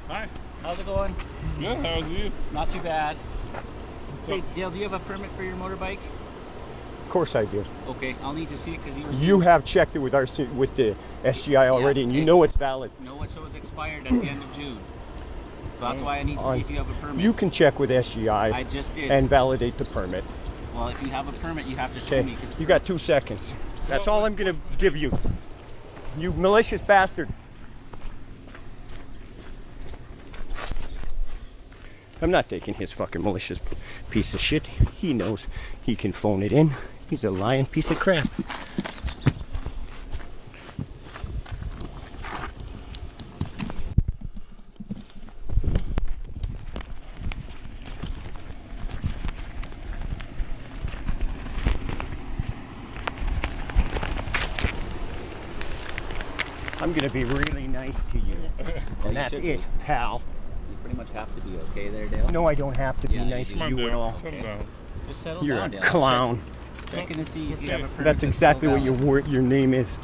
Hi. How's it going? Good, how's you? Not too bad. Hey, up? Dale, do you have a permit for your motorbike? Of course I do. Okay, I'll need to see it because You have checked it with with the SGI already, and you know it's valid. No, it shows expired at the end of June. So that's why I need to see if you have a permit. You can check with SGI I just did. and validate the permit. Well, if you have a permit, you have to show Okay, me. you got 2 seconds. That's all I'm going to give you. You malicious bastard. I'm not taking his fucking malicious piece of shit. He knows he can phone it in. He's a lying piece of crap. I'm gonna be really nice to you. And that's it, pal. You pretty much have to be okay there, Dale. No, I don't have to be Yeah, nice you to do. you at all. Just settle You're down, a Dale. clown. Checking to see if you have a permit. That's exactly what your name is.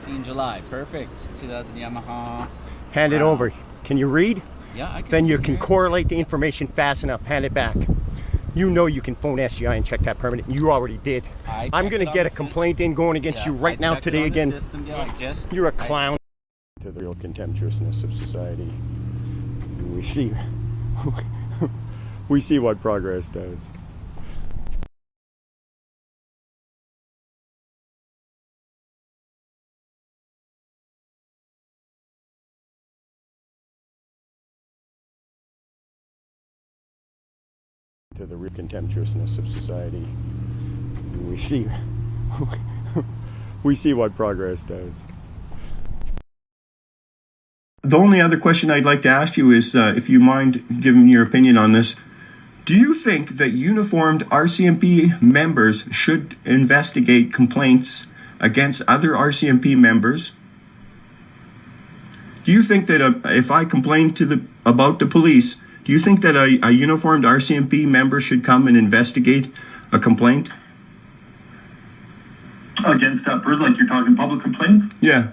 See in July. Perfect. 2000 Yamaha. Hand it over. Can you read? Yeah, I can. Then you can correlate the information fast enough. Hand it back. You know you can phone SGI and check that permit. You already did. I'm going to get a complaint in going against you right now today again. You're a clown. To the real contemptuousness of society. We see we see what progress does. To the real contemptuousness of society. We see we see what progress does. The only other question I'd like to ask you is, if you mind giving your opinion on this, do you think that uniformed RCMP members should investigate complaints against other RCMP members? Do you think that if I complain about the police, do you think that a uniformed RCMP member should come and investigate a complaint? Against that person, like you're talking public complaint? Yeah.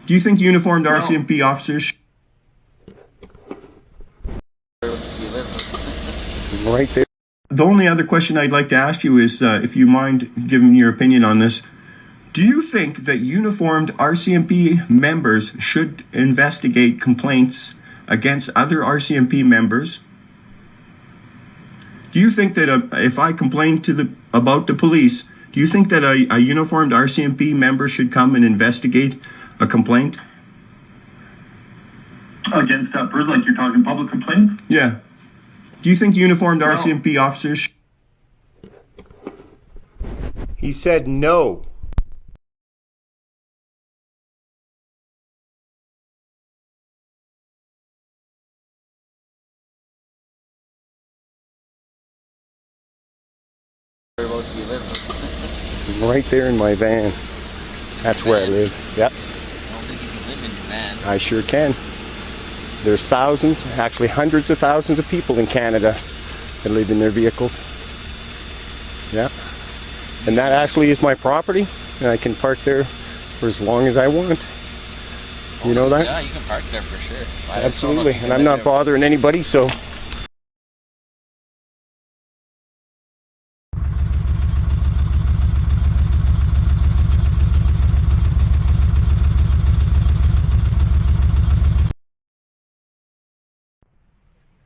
Do you think uniformed RCMP officers? Right there. The only other question I'd like to ask you is, if you mind giving your opinion on this, do you think that uniformed RCMP members should investigate complaints against other RCMP members? Do you think that if I complain about the police, do you think that a uniformed RCMP member should come and investigate a complaint? Against that person, like you're talking public complaint? Yeah. Do you think uniformed RCMP officers? He said no. Whereabouts do you live? Right there in my van. That's where I live. Yep. I don't think you can live in your van. I sure can. There's thousands, actually hundreds of thousands of people in Canada that live in their vehicles. Yeah. And that actually is my property, and I can park there for as long as I want. You know that? Yeah, you can park there for sure. Absolutely. And I'm not bothering anybody, so.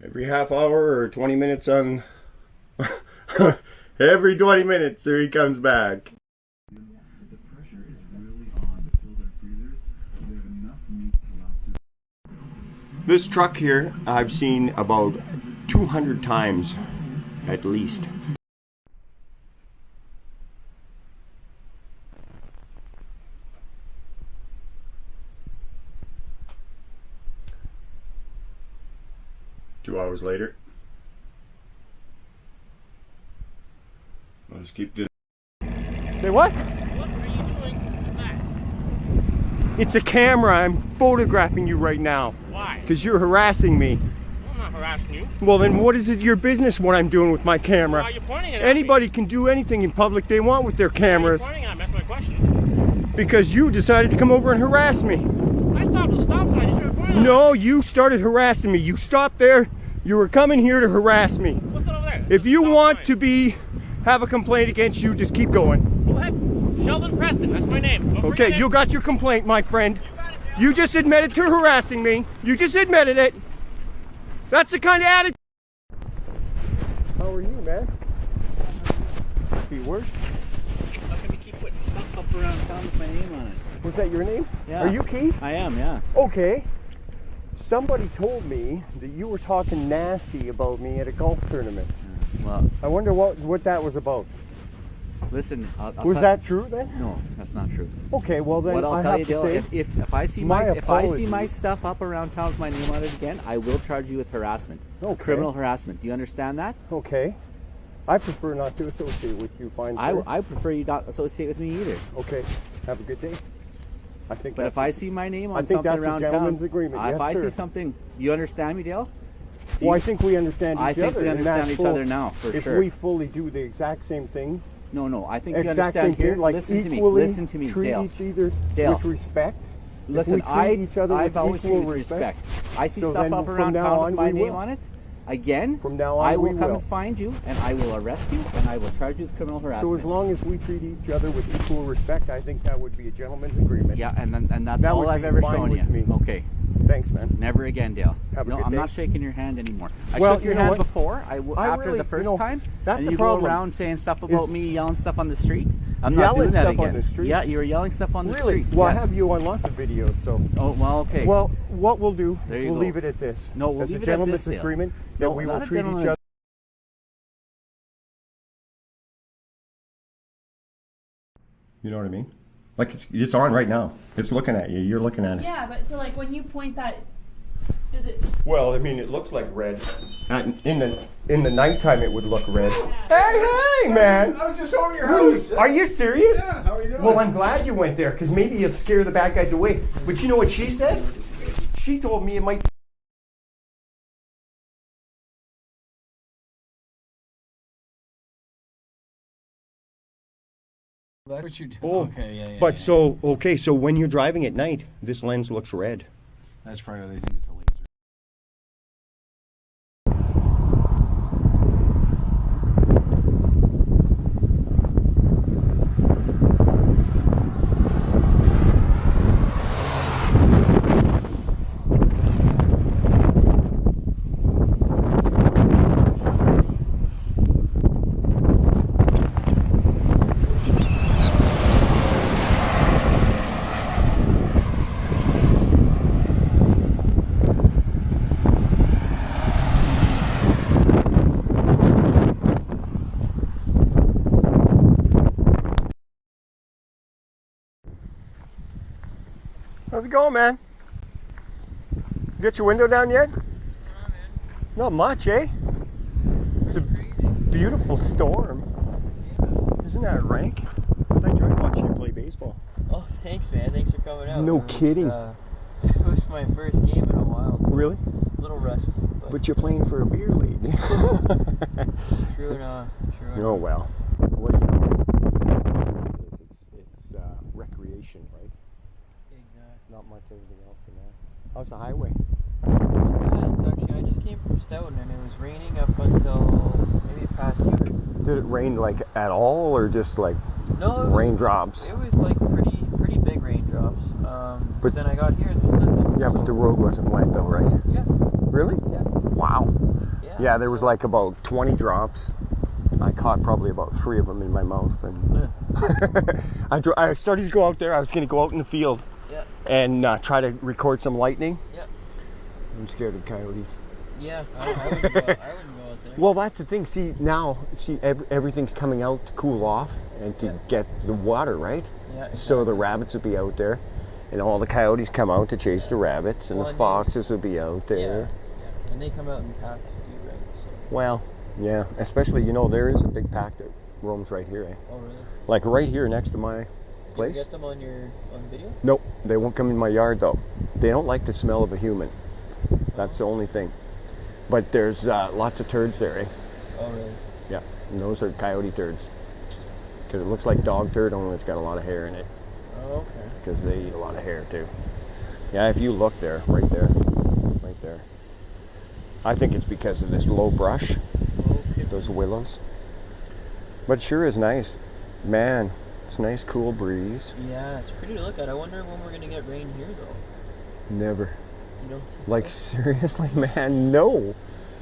Every half hour or 20 minutes on... Every 20 minutes, there he comes back. This truck here, I've seen about 200 times, at least. Two hours later. I'll just keep doing. Say what? What are you doing with that? It's a camera. I'm photographing you right now. Why? Because you're harassing me. I'm not harassing you. Well, then what is it your business what I'm doing with my camera? Why are you pointing it at Anybody can do anything in public they want with their cameras. Why are you pointing at me? That's my question. Because you decided to come over and harass me. I stopped at the stop sign. You started pointing at No, you started harassing me. You stopped there. You were coming here to harass me. me. What's that over there? If That's you a stop want sign. to have a complaint against you, just keep going. Go ahead. Sheldon Preston. That's my name. Don't forget Okay, it. you got your complaint, my friend. You just admitted to harassing me. You just admitted it. That's the kind of attitude. How are you, man? Be worse. How come you keep putting stuff up around town with my name on it? Was that your name? Yeah. Are you Keith? I am, yeah. Okay. Somebody told me that you were talking nasty about me at a golf tournament. Well, I wonder what that was about. listen. Was that true then? No, that's not true. Okay, well then What I'll I tell have you, to Dale, say, if I see my my apologies. stuff up around town with my name on it again, I will charge you with harassment. Okay. Criminal harassment. Do you understand that? okay. I prefer not to associate with you, fine sir. I prefer you not associate with me either. Okay, have a good day. I think But that's if I see my name I on think something that's a around gentleman's town, agreement. if Yes, I sir. see something, you understand me, Dale? well, I think we understand each other. I think we and understand that's each full- other now, for if sure. we fully do the exact same thing, No, I think you exact understand same here. thing, like Listen to me. equally Listen to me, treat Dale. each other Dale. with respect. Listen, we treat each other I've with always equal treated with respect. I see So stuff then up from around now town on, with my we name will. on it. Again, From now on, I will we come will. and find you, and I will arrest you, and I will charge you with criminal So harassment. as long as we treat each other with equal respect, I think that would be a gentleman's agreement. Yeah, and that's That all would I've be ever fine shown with you. me. Okay, Thanks, man. never again, Dale. Have a No, good I'm day. not shaking your hand anymore. I Well, shook your you know hand what? before. I After really- the first you know, time, that's and the you problem. go around saying stuff about Is- me yelling stuff on the street. I'm not Yelling doing that stuff again. on the street? Yeah, you were yelling stuff on the Really? street. Well, yes. I have you on lots of videos, so. Oh, well, okay. Well, what we'll do There is you we'll go. leave it at this. No, we'll As leave a it at gentleman's this, Dale. agreement that No, we not will a treat each gentleman- other. You know what I mean? Like it's on right now. It's looking at you. You're looking at it. Yeah, but so like when you point that, does it? Well, I mean, it looks like red. In the nighttime, it would look red. Hey, man! I was just over your house. Are you serious? Yeah, how are you doing? Well, I'm glad you went there, because maybe you'll scare the bad guys away. But you know what she said? She told me it might. That's what you do. Oh, Okay, yeah. But so, okay, so when you're driving at night, this lens looks red. That's probably what they think it's a laser. How's it going, man? You get your window down yet? Not much, eh? It's a beautiful storm. Isn't that rank? I enjoyed watching you play baseball. Oh, thanks, man. Thanks for coming out. No It was, kidding. It was my first game in a while. So Really? a little rusty, But you're playing for a beer league. true enough. Oh well. What do you know? It's recreation, right? Exactly. Not much anything else in that. How's the highway? Yeah, it's actually, I just came from Stoughton and it was raining up until maybe past here. Did it rain like at all, or just like No, it was, raindrops? It was like pretty big raindrops. But- But then I got here, there was nothing. Yeah, but the road wasn't wet though, right? Yeah, Really? yeah. Wow. Yeah, there was so- like about 20 drops. I caught probably about 3 of them in my mouth, and I started to go out there. I was going to go out in the field Yeah. and try to record some lightning. Yeah. I'm scared of coyotes. Yeah, I wouldn't go out there. Well, that's the thing. See, now, everything's coming out to cool off and to get the water, right? Yeah, So the rabbits will be out there, and all the coyotes come out to chase the rabbits, and Well, the and foxes will be out Yeah, there. yeah. And they come out in packs too, right? So. Well, yeah, especially, there is a big pack that roams right here, eh? Oh, really? Like right here next to my Did place. you get them on video? Nope, they won't come in my yard though. They don't like the smell of a human. That's the only thing. But there's lots of turds there, eh? Oh, really? Yeah, and those are coyote turds. Because it looks like dog turd, only it's got a lot of hair in it. Oh, okay. Because they eat a lot of hair too. Yeah, if you look there, right there, right there. I think it's because of this low brush, those willows. But it sure is nice. Man, it's a nice cool breeze. Yeah, it's pretty to look at. I wonder when we're gonna get rain here though. Never. You don't think Like, so? seriously, man, no.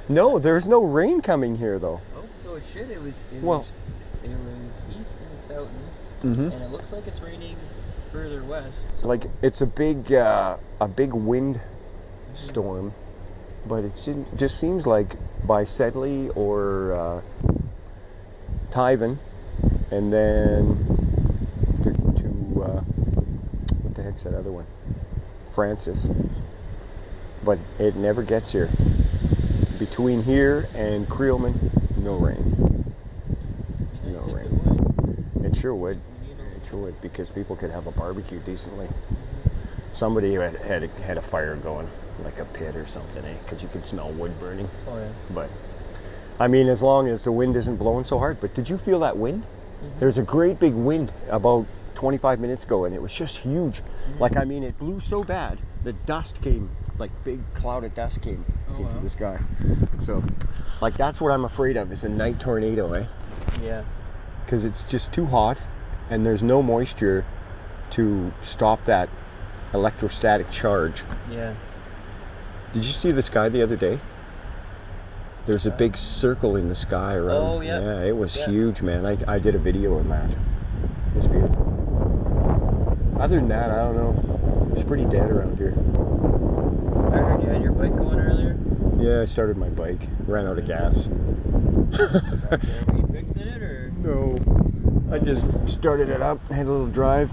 No, there's no rain coming here though. Oh, so it should. It was east and Stoughton, and it looks like it's raining further west. So. Like, it's a big wind storm, but it just seems like by Sedley or Tyven, and then to what the heck's that other one? Francis. But it never gets here. Between here and Creelman, no rain. No rain. It sure would. It sure would, because people could have a barbecue decently. Somebody had a fire going, like a pit or something, eh? Because you could smell wood burning. Oh yeah. But I mean, as long as the wind isn't blowing so hard. But did you feel that wind? There's a great big wind about 25 minutes ago, and it was just huge. Like, I mean, it blew so bad, the dust came, like big cloud of dust came into the sky. So, like, that's what I'm afraid of, is a night tornado, eh? Yeah. Because it's just too hot, and there's no moisture to stop that electrostatic charge. Yeah. Did you see the sky the other day? There's a big circle in the sky around. Oh, yeah. Yeah, it was huge, man. I did a video on that. It was beautiful. Other than that, I don't know. It's pretty dead around here. I heard you had your bike going earlier. Yeah, I started my bike. Ran out of gas. Were you fixing it or? No. I just started it up, had a little drive,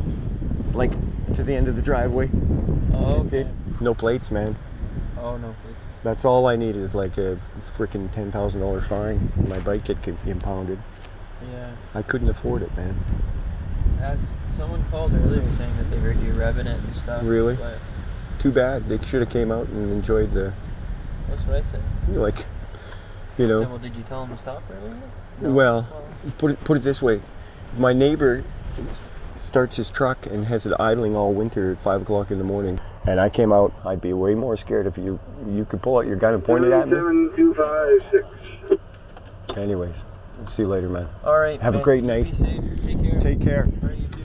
like to the end of the driveway. Oh, That's it. No plates, man. Oh, no, please. That's all I need is like a freaking $10,000 fine. My bike get impounded. Yeah. I couldn't afford it, man. Someone called earlier saying that they heard you revving it and stuff. Really? But Too bad. They should have came out and enjoyed the, that's what I said. like, you I know. said, well, did you tell them to stop earlier? No. Well, put it this way. My neighbor starts his truck and has it idling all winter at 5 o'clock in the morning. And I came out. I'd be way more scared if you could pull out your gun and point it at me. 77256. Anyways, see you later, man. All right. Have a great night. Be safe. Take care. Take care. All right, you too.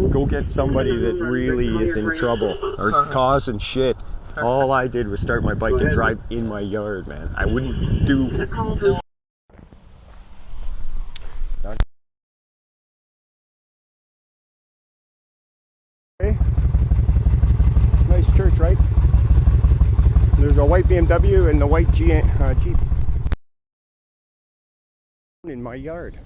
Go get somebody that really is in trouble or causing shit. All I did was start my bike and drive in my yard, man. I wouldn't do. Okay. Nice church, right? There's a white BMW and the white Jeep in my yard.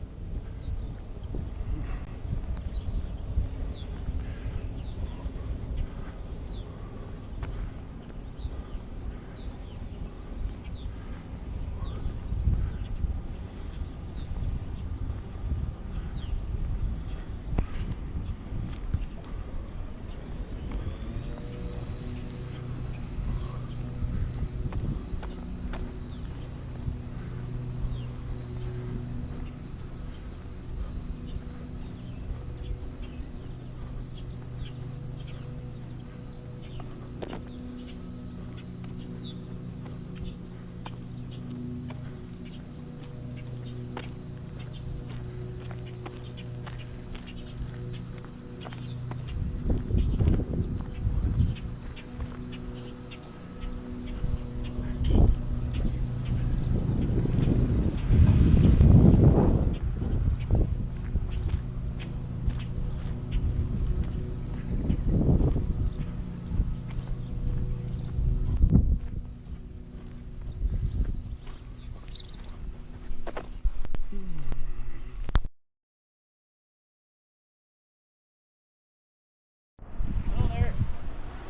Hello there.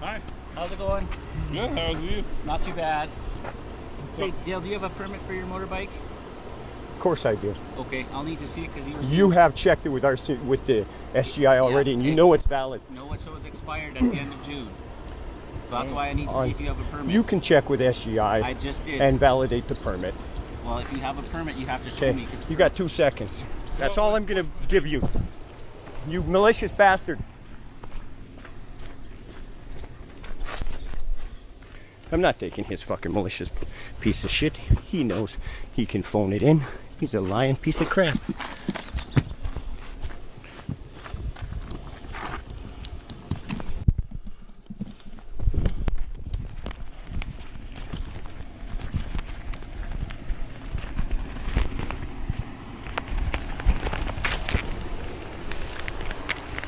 Hi. How's it going? Good, how's you? Not too bad. Hey, Dale, do you have a permit for your motorbike? Of course I do. Okay, I'll need to see it because you were You have checked it with the SGI already, and you know it's valid. No, it shows expired at the end of June. So that's why I need to see if you have a permit. You can check with SGI I just did. and validate the permit. Well, if you have a permit, you have to show Okay, me. 'Cause you got 2 seconds. That's all I'm gonna give you. You malicious bastard. I'm not taking his fucking malicious piece of shit. He knows he can phone it in. He's a lying piece of crap.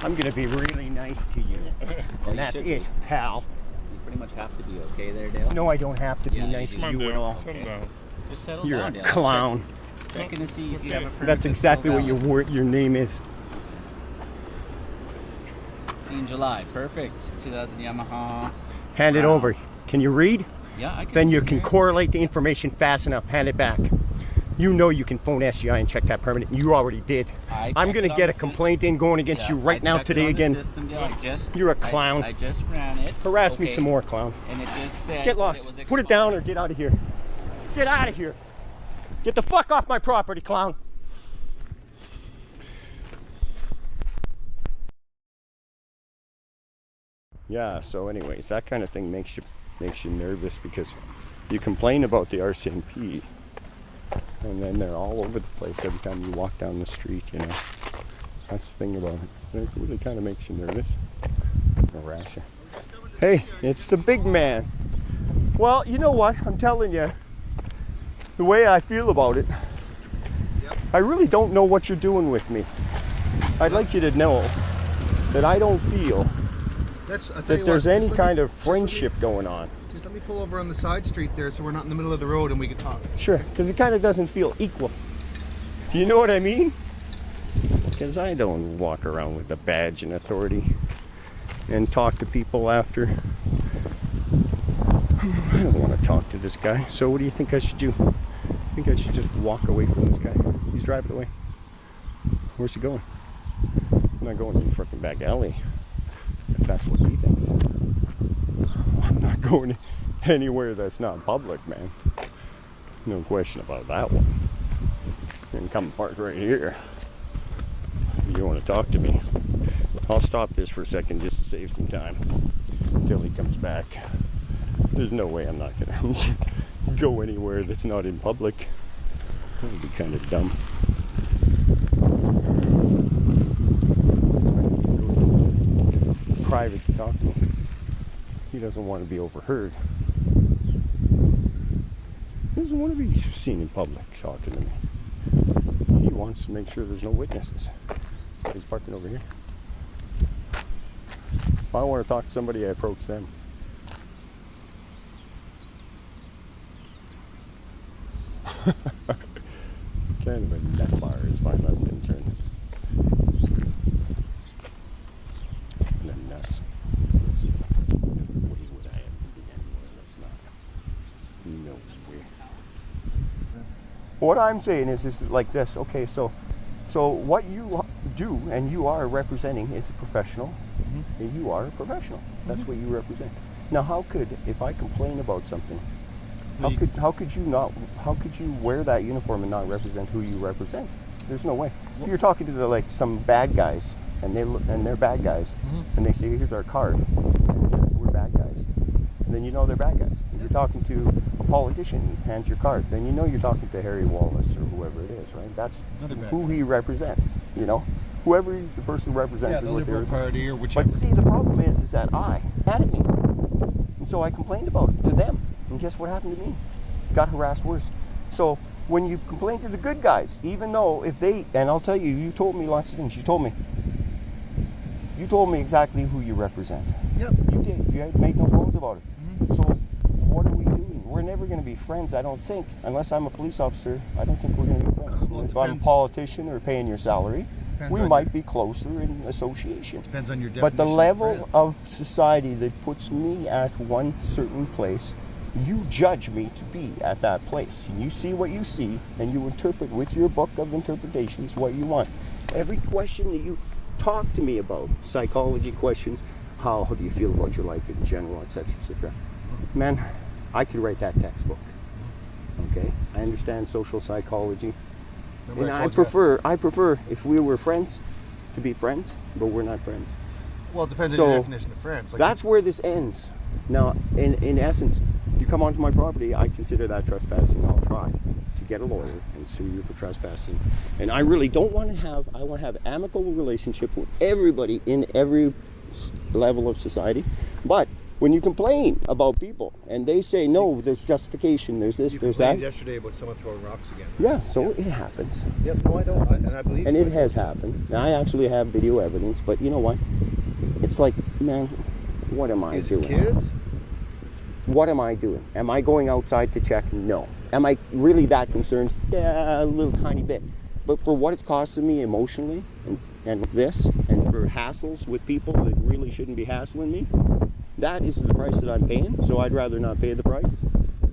I'm gonna be really nice to you. And that's it, pal. You pretty much have to be okay there, Dale. No, I don't have to be Yeah, nice you to do. you at all. Settle down. Just settle You're down, a Dale. clown. Checking to see if you have a permit. That's exactly what your name is. 16 July. Perfect. 2000 Yamaha. Hand it Wow. over. Can you read? Yeah, I can. Then you can correlate the information fast enough. Hand it back. You know you can phone SGI and check that permit. You already did. I'm going to get a complaint in going against you right now today again. You're a clown. I just ran it. Harass me some more, clown. And it just said Get lost. Put it down or get out of here. Get out of here. Get the fuck off my property, clown. Yeah, so anyways, that kind of thing makes you nervous because you complain about the RCMP and then they're all over the place every time you walk down the street, you know. That's the thing about it. It really kind of makes you nervous. Harass you. Hey, it's the big man. Well, you know what? I'm telling you, the way I feel about it, I really don't know what you're doing with me. I'd like you to know that I don't feel that there's any kind of friendship going on. Just let me pull over on the side street there so we're not in the middle of the road and we can talk. Sure, because it kind of doesn't feel equal. Do you know what I mean? Because I don't walk around with a badge and authority and talk to people after. I don't want to talk to this guy, so what do you think I should do? I think I should just walk away from this guy. He's driving away. Where's he going? I'm not going to the frickin' back alley, if that's what he thinks. I'm not going anywhere that's not public, man. No question about that one. You can come park right here. You want to talk to me? I'll stop this for a second just to save some time until he comes back. There's no way I'm not gonna go anywhere that's not in public. That would be kind of dumb. Private to talk to him. He doesn't want to be overheard. He doesn't want to be seen in public talking to me. He wants to make sure there's no witnesses. So he's parking over here. If I want to talk to somebody, I approach them. Kind of a nut bar as far as I'm concerned. And then nuts. What would I ever be anywhere that's not? No way. What I'm saying is like this. Okay, so what you do and you are representing is a professional. And you are a professional. That's what you represent. Now, how could, if I complain about something, how could you wear that uniform and not represent who you represent? There's no way. If you're talking to some bad guys and they're bad guys and they say, here's our card and it says we're bad guys, then you know they're bad guys. If you're talking to a politician, he hands your card, then you know you're talking to Harry Wallace or whoever it is, right? That's who he represents, you know? Whoever the person represents is what they're party or whichever. But see, the problem is that I had it me. And so I complained about it to them. And guess what happened to me? Got harassed worse. So when you complain to the good guys, even though if they, and I'll tell you, you told me lots of things. You told me exactly who you represent. Yep. You did. You had made no bones about it. So what are we doing? We're never going to be friends, I don't think. Unless I'm a police officer, I don't think we're going to be friends. Well, if I'm a politician or paying your salary, we might be closer in association. Depends on your definition. But the level of society that puts me at one certain place, you judge me to be at that place. And you see what you see, and you interpret with your book of interpretations what you want. Every question that you talk to me about, psychology questions, how do you feel about your life in general, etc., etc. Man, I could write that textbook. Okay? I understand social psychology. And I prefer if we were friends to be friends, but we're not friends. Well, it depends on your definition of friends. That's where this ends. Now, in essence, You come onto my property, I consider that trespassing. I'll try to get a lawyer and sue you for trespassing. And I really don't want to have, I want to have amicable relationship with everybody in every level of society. But when you complain about people and they say, no, there's justification, there's this, there's that. You complained yesterday about someone throwing rocks again. Yeah, so it happens. Yep, no, I don't. And I believe And it has happened. And I actually have video evidence, but you know what? It's like, man, what am I doing? Kids? What am I doing? Am I going outside to check? No. Am I really that concerned? Yeah, a little tiny bit. But for what it's costing me emotionally and this, and for hassles with people that really shouldn't be hassling me, that is the price that I'm paying. So I'd rather not pay the price,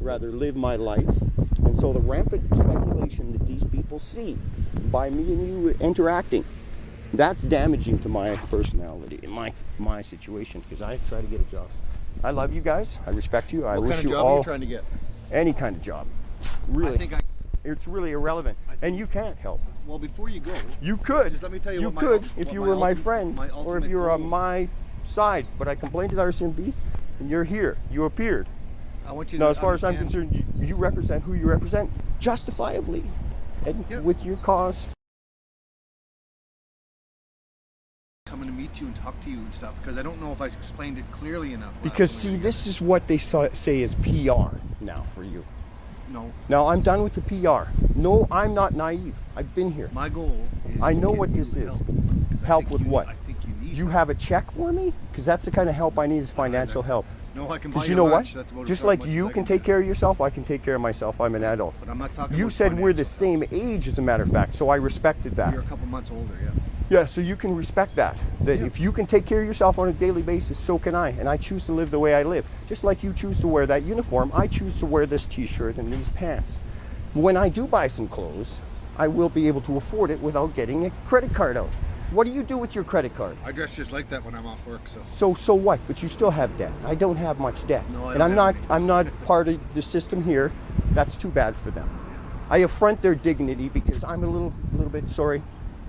rather live my life. And so the rampant speculation that these people see by me and you interacting, that's damaging to my personality and my situation, because I try to get a job. I love you guys. I respect you. I wish kind of you job all are you trying to get? any kind of job. Really, I think it's really irrelevant, and you can't help. well, before you go, You could. just let me tell you, You what my could ult- if what you my were my ultimate- friend, my or if ultimate you were on goal- my side. But I complained to the RCMP, and you're here. You appeared. I want you Now, to as far as I'm understand- concerned, you represent who you represent justifiably, and Yep. with your cause. coming to meet you and talk to you and stuff, because I don't know if I explained it clearly enough. last Because time see, we were this is what they say is PR now for you. together. No, Now I'm done with the PR. No, I'm not naive. I've been here. my goal is I to know get what you this is. help, 'cause I Help think with you- what? I think you need Do you help. have a check for me? Because that's the kind of help I need, is financial help. No, I can buy Because you you know what? lunch. That's about Just as like much you as I can do. take care of yourself, I can take care of myself. I'm an adult. But I'm not talking You about said we're the financial same age, as a matter of fact, so I respected stuff. that. You're a couple months older, yeah. Yeah, so you can respect that. That Yeah. if you can take care of yourself on a daily basis, so can I. And I choose to live the way I live. Just like you choose to wear that uniform, I choose to wear this t-shirt and these pants. When I do buy some clothes, I will be able to afford it without getting a credit card out. What do you do with your credit card? I dress just like that when I'm off work, so. So what? But you still have debt. I don't have much debt. No, I And don't have any. I'm not part of the system here. That's too bad for them. I affront their dignity because I'm a little bit, sorry,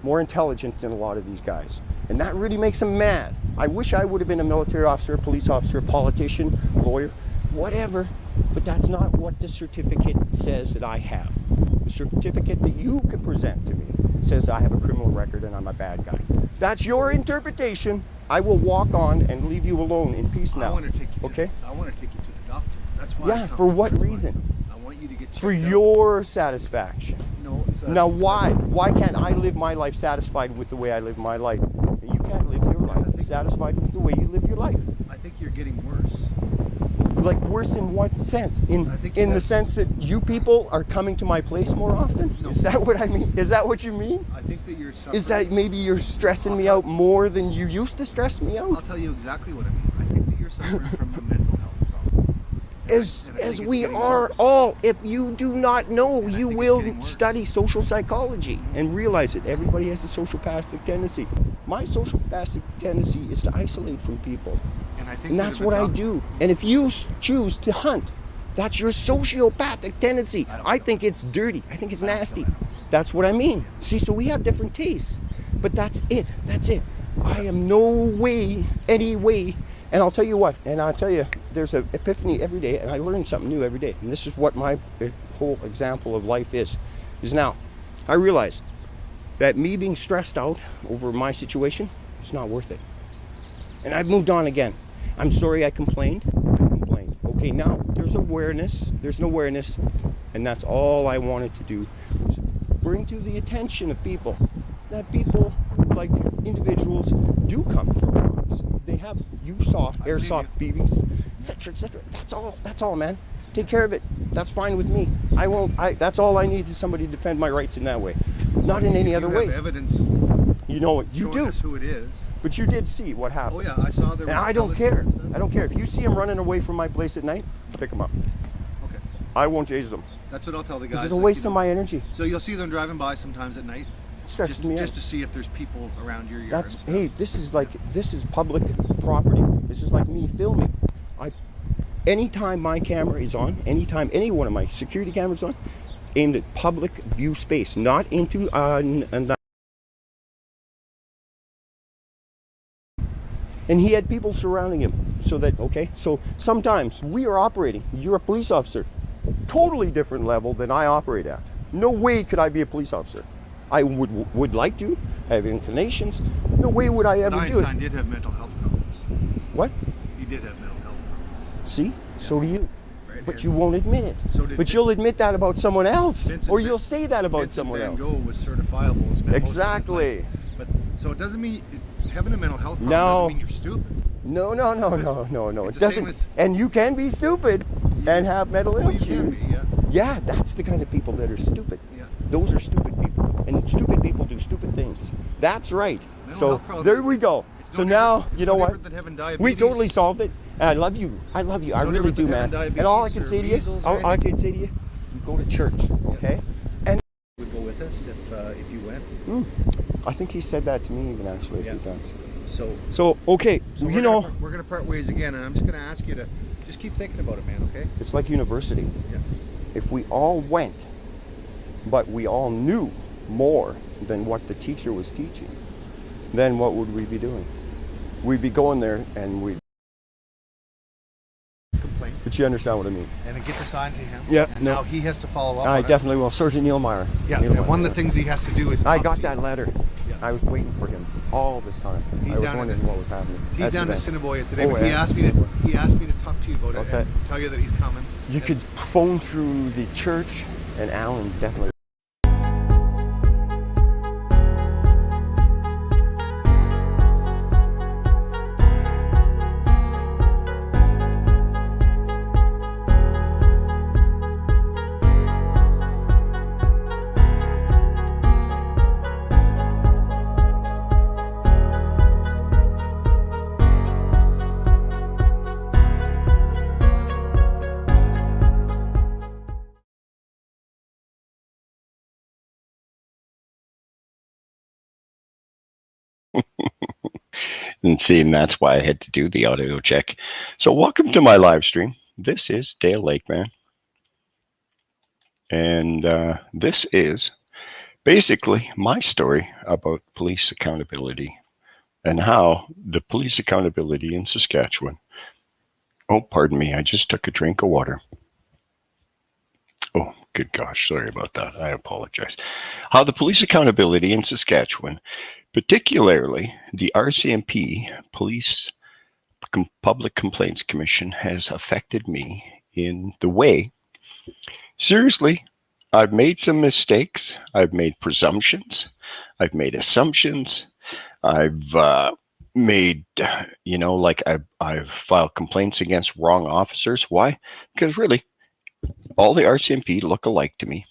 more intelligent than a lot of these guys. And that really makes them mad. I wish I would have been a military officer, police officer, politician, lawyer, whatever. But that's not what the certificate says that I have. The certificate that you can present to me says I have a criminal record and I'm a bad guy. That's your interpretation. I will walk on and leave you alone in peace now. I want to take you. Okay? I want to take you to the doctor. That's why. Yeah, I come. for what That's why. reason? I want you to get For checked out. your satisfaction. No. It's, Now why? Why can't I live my life satisfied with the way I live my life? And you can't live your life satisfied with the way you live your life. I think you're getting worse. Like worse in what sense? I think In the that- sense that you people are coming to my place more often? No. Is that what I mean? Is that what you mean? I think that you're suffering. Is that maybe you're stressing me I'll out more than you used to stress me I'll out? tell you exactly what I mean. I think that you're suffering from a mental health problem. And As I think it's we getting are worse. all. If you do not know, And I you think it's will getting worse. study social psychology and realize that everybody has a sociopathic tendency. My sociopathic tendency is to isolate from people. And I think And that that's if a what I doc- do. And if you choose to hunt, that's your sociopathic tendency. I think it's dirty. I think it's nasty. That's what I mean. See, so we have different tastes. But that's it. That's it. I am no way, any way. And I'll tell you what, and I'll tell you, there's an epiphany every day, and I learn something new every day. And this is what my whole example of life is now, I realize that me being stressed out over my situation, it's not worth it. And I've moved on again. I'm sorry I complained. Okay, now there's awareness. There's an awareness. And that's all I wanted to do, was bring to the attention of people that people, like individuals, do come from arms. They have, you saw airsoft BBs, etc., etc. That's all, man. Take care of it. That's fine with me. That's all I need, is somebody to defend my rights in that way. Not in any other You have way. evidence You know what? You showing do. us who it is. But you did see what happened. Oh yeah, I saw the. And I don't care. I don't care. If you see him running away from my place at night, pick him up. Okay. I won't chase them. That's what I'll tell the guys. This is a like, waste you of know. my energy. So you'll see them driving by sometimes at night, It stresses me just out. to see if there's people around your yard. That's, and stuff. hey, this is public property. This is like me filming. Anytime my camera is on, anytime any one of my security cameras on, aimed at public view space, not into And he had people surrounding him. So that, okay, so sometimes we are operating. You're a police officer. Totally different level than I operate at. No way could I be a police officer. I would like to, have inclinations. No way would I ever do it. Einstein did have mental health problems. What? He did have mental health problems. See? So do you. Right But here. you won't admit it. So did But you'll admit that about someone else. Vincent Or Van- you'll say that about Vincent someone Van else. Gogh was certifiable and spent most of his Exactly. life. But so it doesn't mean having a mental health problem No. doesn't mean you're stupid. No. It's It the doesn't. same as- And you can be stupid and have mental Well, you issues. can be, yeah. Yeah, that's the kind of people that are stupid. Yeah. Those are stupid people. And stupid people do stupid things. That's right. Mental So health problems- there we go. It's So no now, different- you it's know no what? different than having diabetes. We totally solved it. And I love you. I love you. I no really different do, than man. having And all I diabetes can or say to you, measles or all I anything. can say to you, you go to church, okay? And Would go with us if you went. I think he said that to me even actually. Yeah. If he does. So Okay, So you know, we're gonna part ways again, and I'm just gonna ask you to just keep thinking about it, man. Okay? it's like university. Yeah. If we all went, but we all knew more than what the teacher was teaching, then what would we be doing? We'd be going there and we'd. Complaint, But you understand what I mean? and it gets assigned to him. Yeah, And no. now he has to follow up. I on it. definitely will. Sergeant Neilmeyer. Yeah. Neilmeyer, And one of yeah. the things he has to do is. I talk got to that you. letter. Yeah. I was waiting for him all this time. He's I was down wondering in- what was happening. He's That's down the in thing. Assiniboia today, Oh, but he yeah, asked me to talk to you about it Okay. and tell you that he's coming. You And- could phone through the church, and Alan definitely. And see, and that's why I had to do the audio check. So welcome to my live stream. This is Dale Lakeman. And this is basically my story about police accountability and how the police accountability in Saskatchewan. Oh, pardon me. I just took a drink of water. Oh, good gosh. Sorry about that. I apologize. How the police accountability in Saskatchewan, particularly the RCMP, Police Public Complaints Commission, has affected me in the way. Seriously, I've made some mistakes. I've made presumptions. I've made assumptions. I've made, like I've filed complaints against wrong officers. Why? Because really, all the RCMP look alike to me.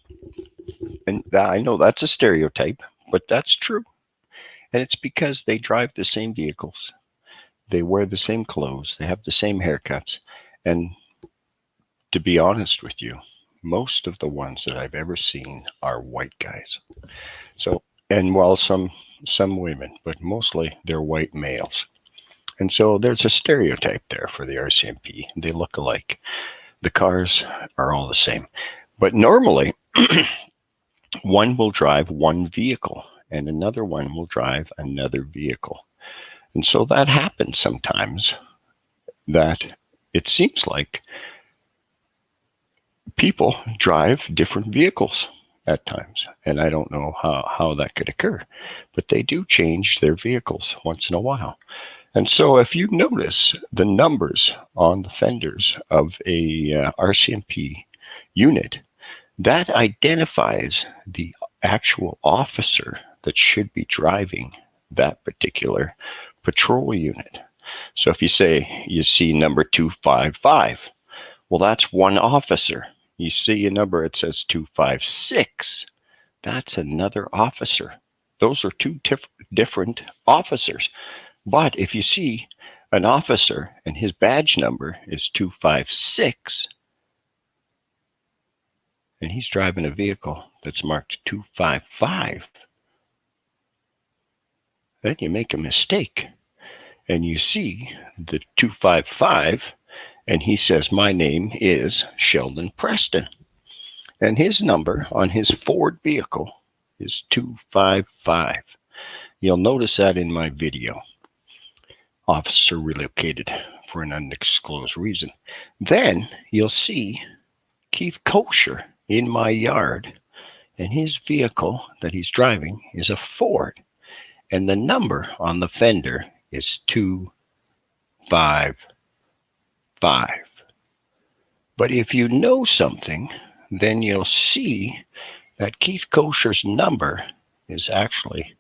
And I know that's a stereotype, but that's true. And it's because they drive the same vehicles. They wear the same clothes. They have the same haircuts. And to be honest with you, most of the ones that I've ever seen are white guys. So, and well, some women, but mostly they're white males. And so there's a stereotype there for the RCMP. They look alike. The cars are all the same. But normally, one will drive one vehicle and another one will drive another vehicle. And so that happens sometimes, that it seems like people drive different vehicles at times. And I don't know how that could occur, but they do change their vehicles once in a while. And so if you notice the numbers on the fenders of a RCMP unit, that identifies the actual officer that should be driving that particular patrol unit. So if you say you see number 255, well, that's one officer. You see a number, it says 256, that's another officer. Those are two different officers. But if you see an officer and his badge number is 256, and he's driving a vehicle that's marked 255, then you make a mistake. And you see the 255, and he says, my name is Sheldon Preston. And his number on his Ford vehicle is 255. You'll notice that in my video. officer relocated for an undisclosed reason. Then you'll see Keith Kosher in my yard, and his vehicle that he's driving is a Ford, and the number on the fender is 255. But if you know something, then you'll see that Keith Kosher's number is actually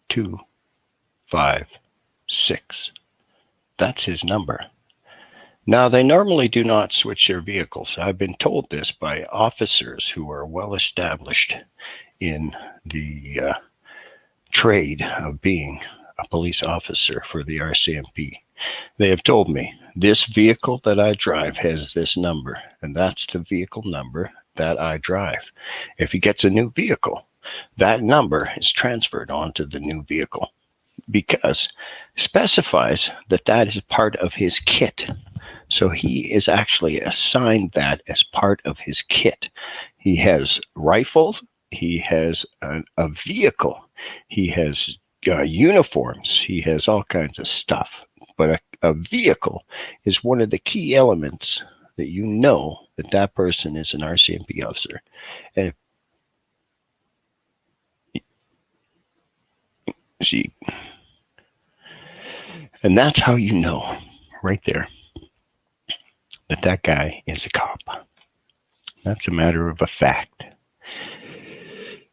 256. That's his number. Now, they normally do not switch their vehicles. I've been told this by officers who are well established in the trade of being a police officer for the RCMP. They have told me, this vehicle that I drive has this number, and that's the vehicle number that I drive. If he gets a new vehicle, that number is transferred onto the new vehicle because it specifies that that is part of his kit. So he is actually assigned that as part of his kit. He has rifles, he has a vehicle, he has uniforms, he has all kinds of stuff. But a vehicle is one of the key elements that you know that that person is an RCMP officer. And see, and that's how you know right there that that guy is a cop. That's a matter of a fact.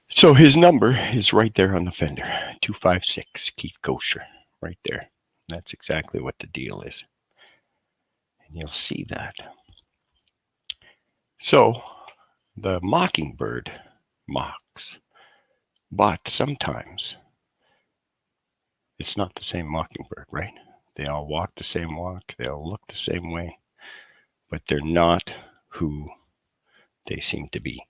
So his number is right there on the fender, 256, Keith Kosher, right there. That's exactly what the deal is. And you'll see that. So the mockingbird mocks, but sometimes it's not the same mockingbird, right? They all walk the same walk, they all look the same way, but they're not who they seem to be.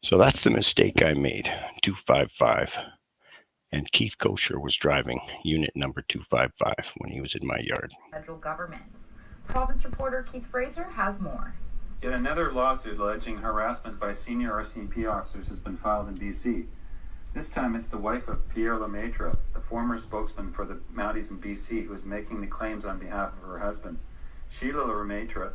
So that's the mistake I made, 255. And Keith Kosher was driving unit number 255 when he was in my yard. Federal governments. Province reporter Keith Fraser has more. Yet another lawsuit alleging harassment by senior RCMP officers has been filed in BC. This time it's the wife of Pierre Lemaitre, the former spokesman for the Mounties in BC, who is making the claims on behalf of her husband. Sheila Lemaitre,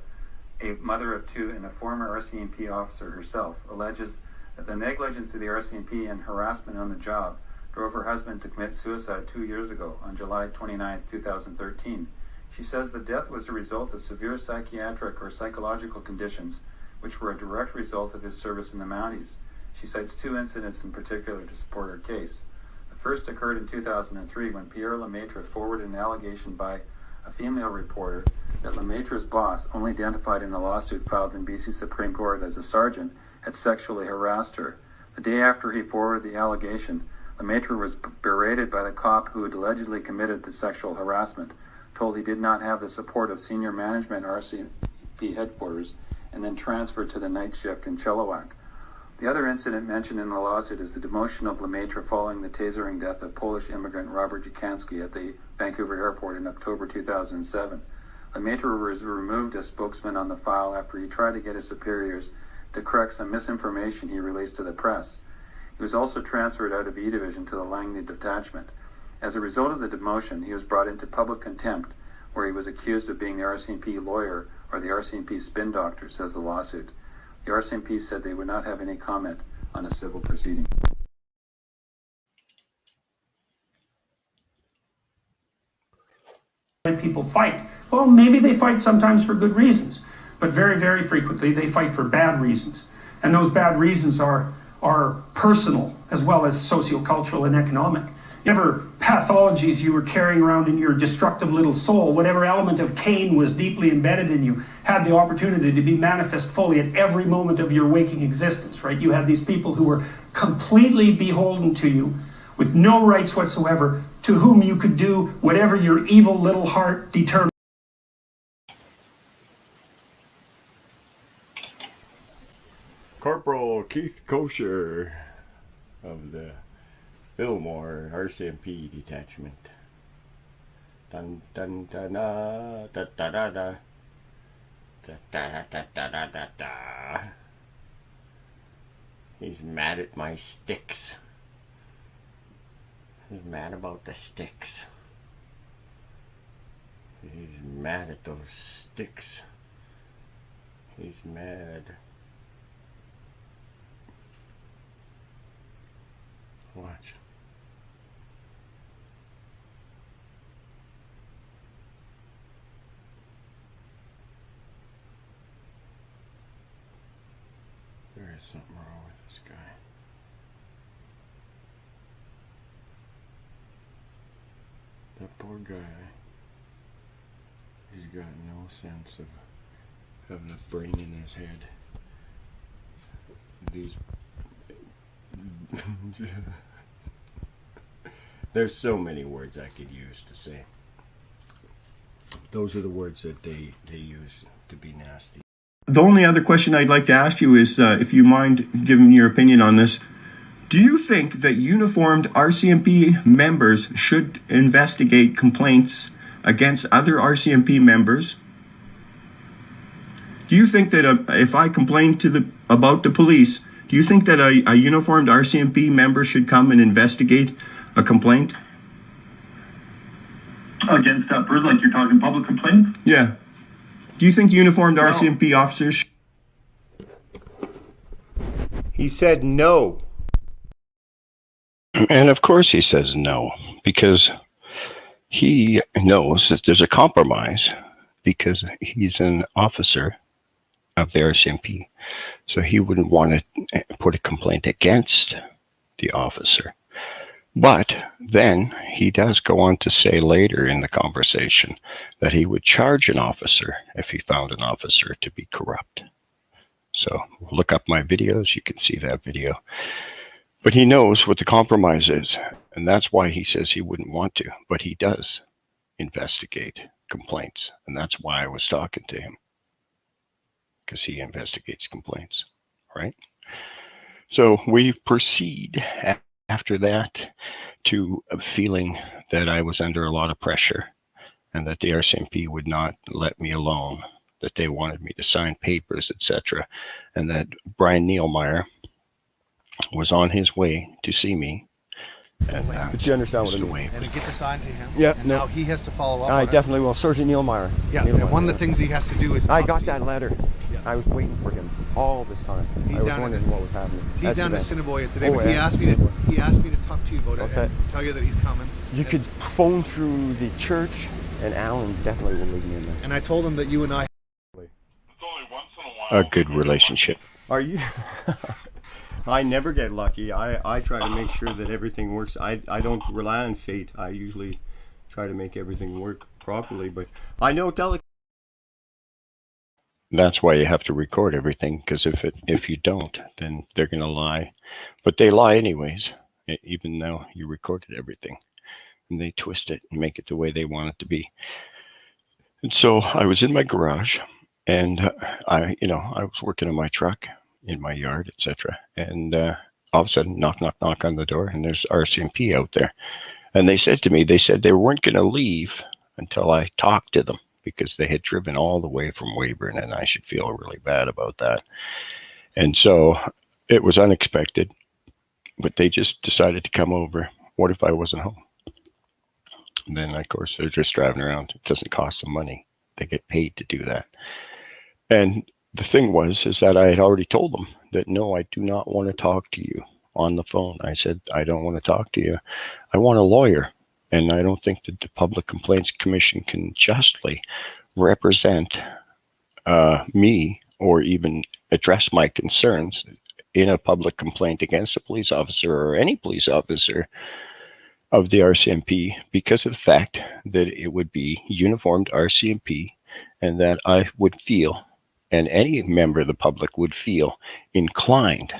a mother of two and a former RCMP officer herself, alleges that the negligence of the RCMP and harassment on the job drove her husband to commit suicide 2 years ago on July 29, 2013. She says the death was a result of severe psychiatric or psychological conditions which were a direct result of his service in the Mounties. She cites two incidents in particular to support her case. The first occurred in 2003 when Pierre Lemaitre forwarded an allegation by a female reporter that Lemaitre's boss, only identified in a lawsuit filed in BC Supreme Court as a sergeant, had sexually harassed her. The day after he forwarded the allegation, Lemaitre was berated by the cop who had allegedly committed the sexual harassment, told he did not have the support of senior management at RCMP headquarters, and then transferred to the night shift in Chilliwack. The other incident mentioned in the lawsuit is the demotion of Lemaitre following the tasering death of Polish immigrant Robert Jakanski at the Vancouver airport in October 2007. Lemaitre was removed as spokesman on the file after he tried to get his superiors to correct some misinformation he released to the press. He was also transferred out of E Division to the Langley Detachment. As a result of the demotion, he was brought into public contempt, where he was accused of being the RCMP lawyer or the RCMP spin doctor, says the lawsuit. The RCMP said they would not have any comment on a civil proceeding. People fight. Well, maybe they fight sometimes for good reasons, but very, very frequently they fight for bad reasons. And those bad reasons are personal as well as sociocultural and economic. Whatever pathologies you were carrying around in your destructive little soul, whatever element of Cain was deeply embedded in you, had the opportunity to be manifest fully at every moment of your waking existence, right? You had these people who were completely beholden to you, with no rights whatsoever, to whom you could do whatever your evil little heart determined. Corporal Keith Kosher of the Fillmore RCMP detachment. Dun dun dun da da da da da da da da da da da da. He's mad at my sticks. He's mad about the sticks. mad at those sticks. He's mad. Watch. There is something wrong with this guy. That poor guy. He's got no sense of having a brain in his head. These there's so many words I could use to say. Those are the words that they use to be nasty. The only other question I'd like to ask you is, if you mind giving your opinion on this, do you think that uniformed RCMP members should investigate complaints against other RCMP members? Do you think that if I complain about the police, do you think that a uniformed RCMP member should come and investigate a complaint? Against for like you're talking public complaints? Yeah. Do you think uniformed RCMP officers? He said no. And of course he says no, because he knows that there's a compromise, because he's an officer of the RCMP. So he wouldn't want to put a complaint against the officer. But then he does go on to say later in the conversation that he would charge an officer if he found an officer to be corrupt. So look up my videos, you can see that video. But he knows what the compromise is, and that's why he says he wouldn't want to, but he does investigate complaints, and that's why I was talking to him, because he investigates complaints, right? So we proceed after that to a feeling that I was under a lot of pressure and that the RCMP would not let me alone, that they wanted me to sign papers, etc., and that Brian Neilmeyer was on his way to see me. And but you understand what I mean. And to get this on to him. Yeah, and now he has to follow up. I definitely will. Sergeant Neilmeyer. Yeah, and one of the things he has to do is. I got that letter. Yeah. I was waiting for him all this time. I was wondering what was happening. He's down in Assiniboia today, but he asked me to talk to you about it and tell you that he's coming. You could phone through the church, and Alan definitely will leave me a message. And I told him that you and I. A good relationship. Are you? I never get lucky. I try to make sure that everything works. I don't rely on fate. I usually try to make everything work properly, but I know That's why you have to record everything, because if you don't, then they're going to lie. But they lie anyways, even though you recorded everything. And they twist it and make it the way they want it to be. And so I was in my garage, and I was working on my truck in my yard, etc. And all of a sudden, knock, knock, knock on the door, and there's RCMP out there. And they said to me, they weren't going to leave until I talked to them, because they had driven all the way from Weyburn, and I should feel really bad about that. And so it was unexpected, but they just decided to come over. What if I wasn't home? And then, of course, they're just driving around. It doesn't cost them money. They get paid to do that. And the thing is that I had already told them that, no, I do not want to talk to you on the phone. I said, I don't want to talk to you. I want a lawyer. And I don't think that the Public Complaints Commission can justly represent me or even address my concerns in a public complaint against a police officer or any police officer of the RCMP, because of the fact that it would be uniformed RCMP, and that I would feel, and any member of the public would feel, inclined,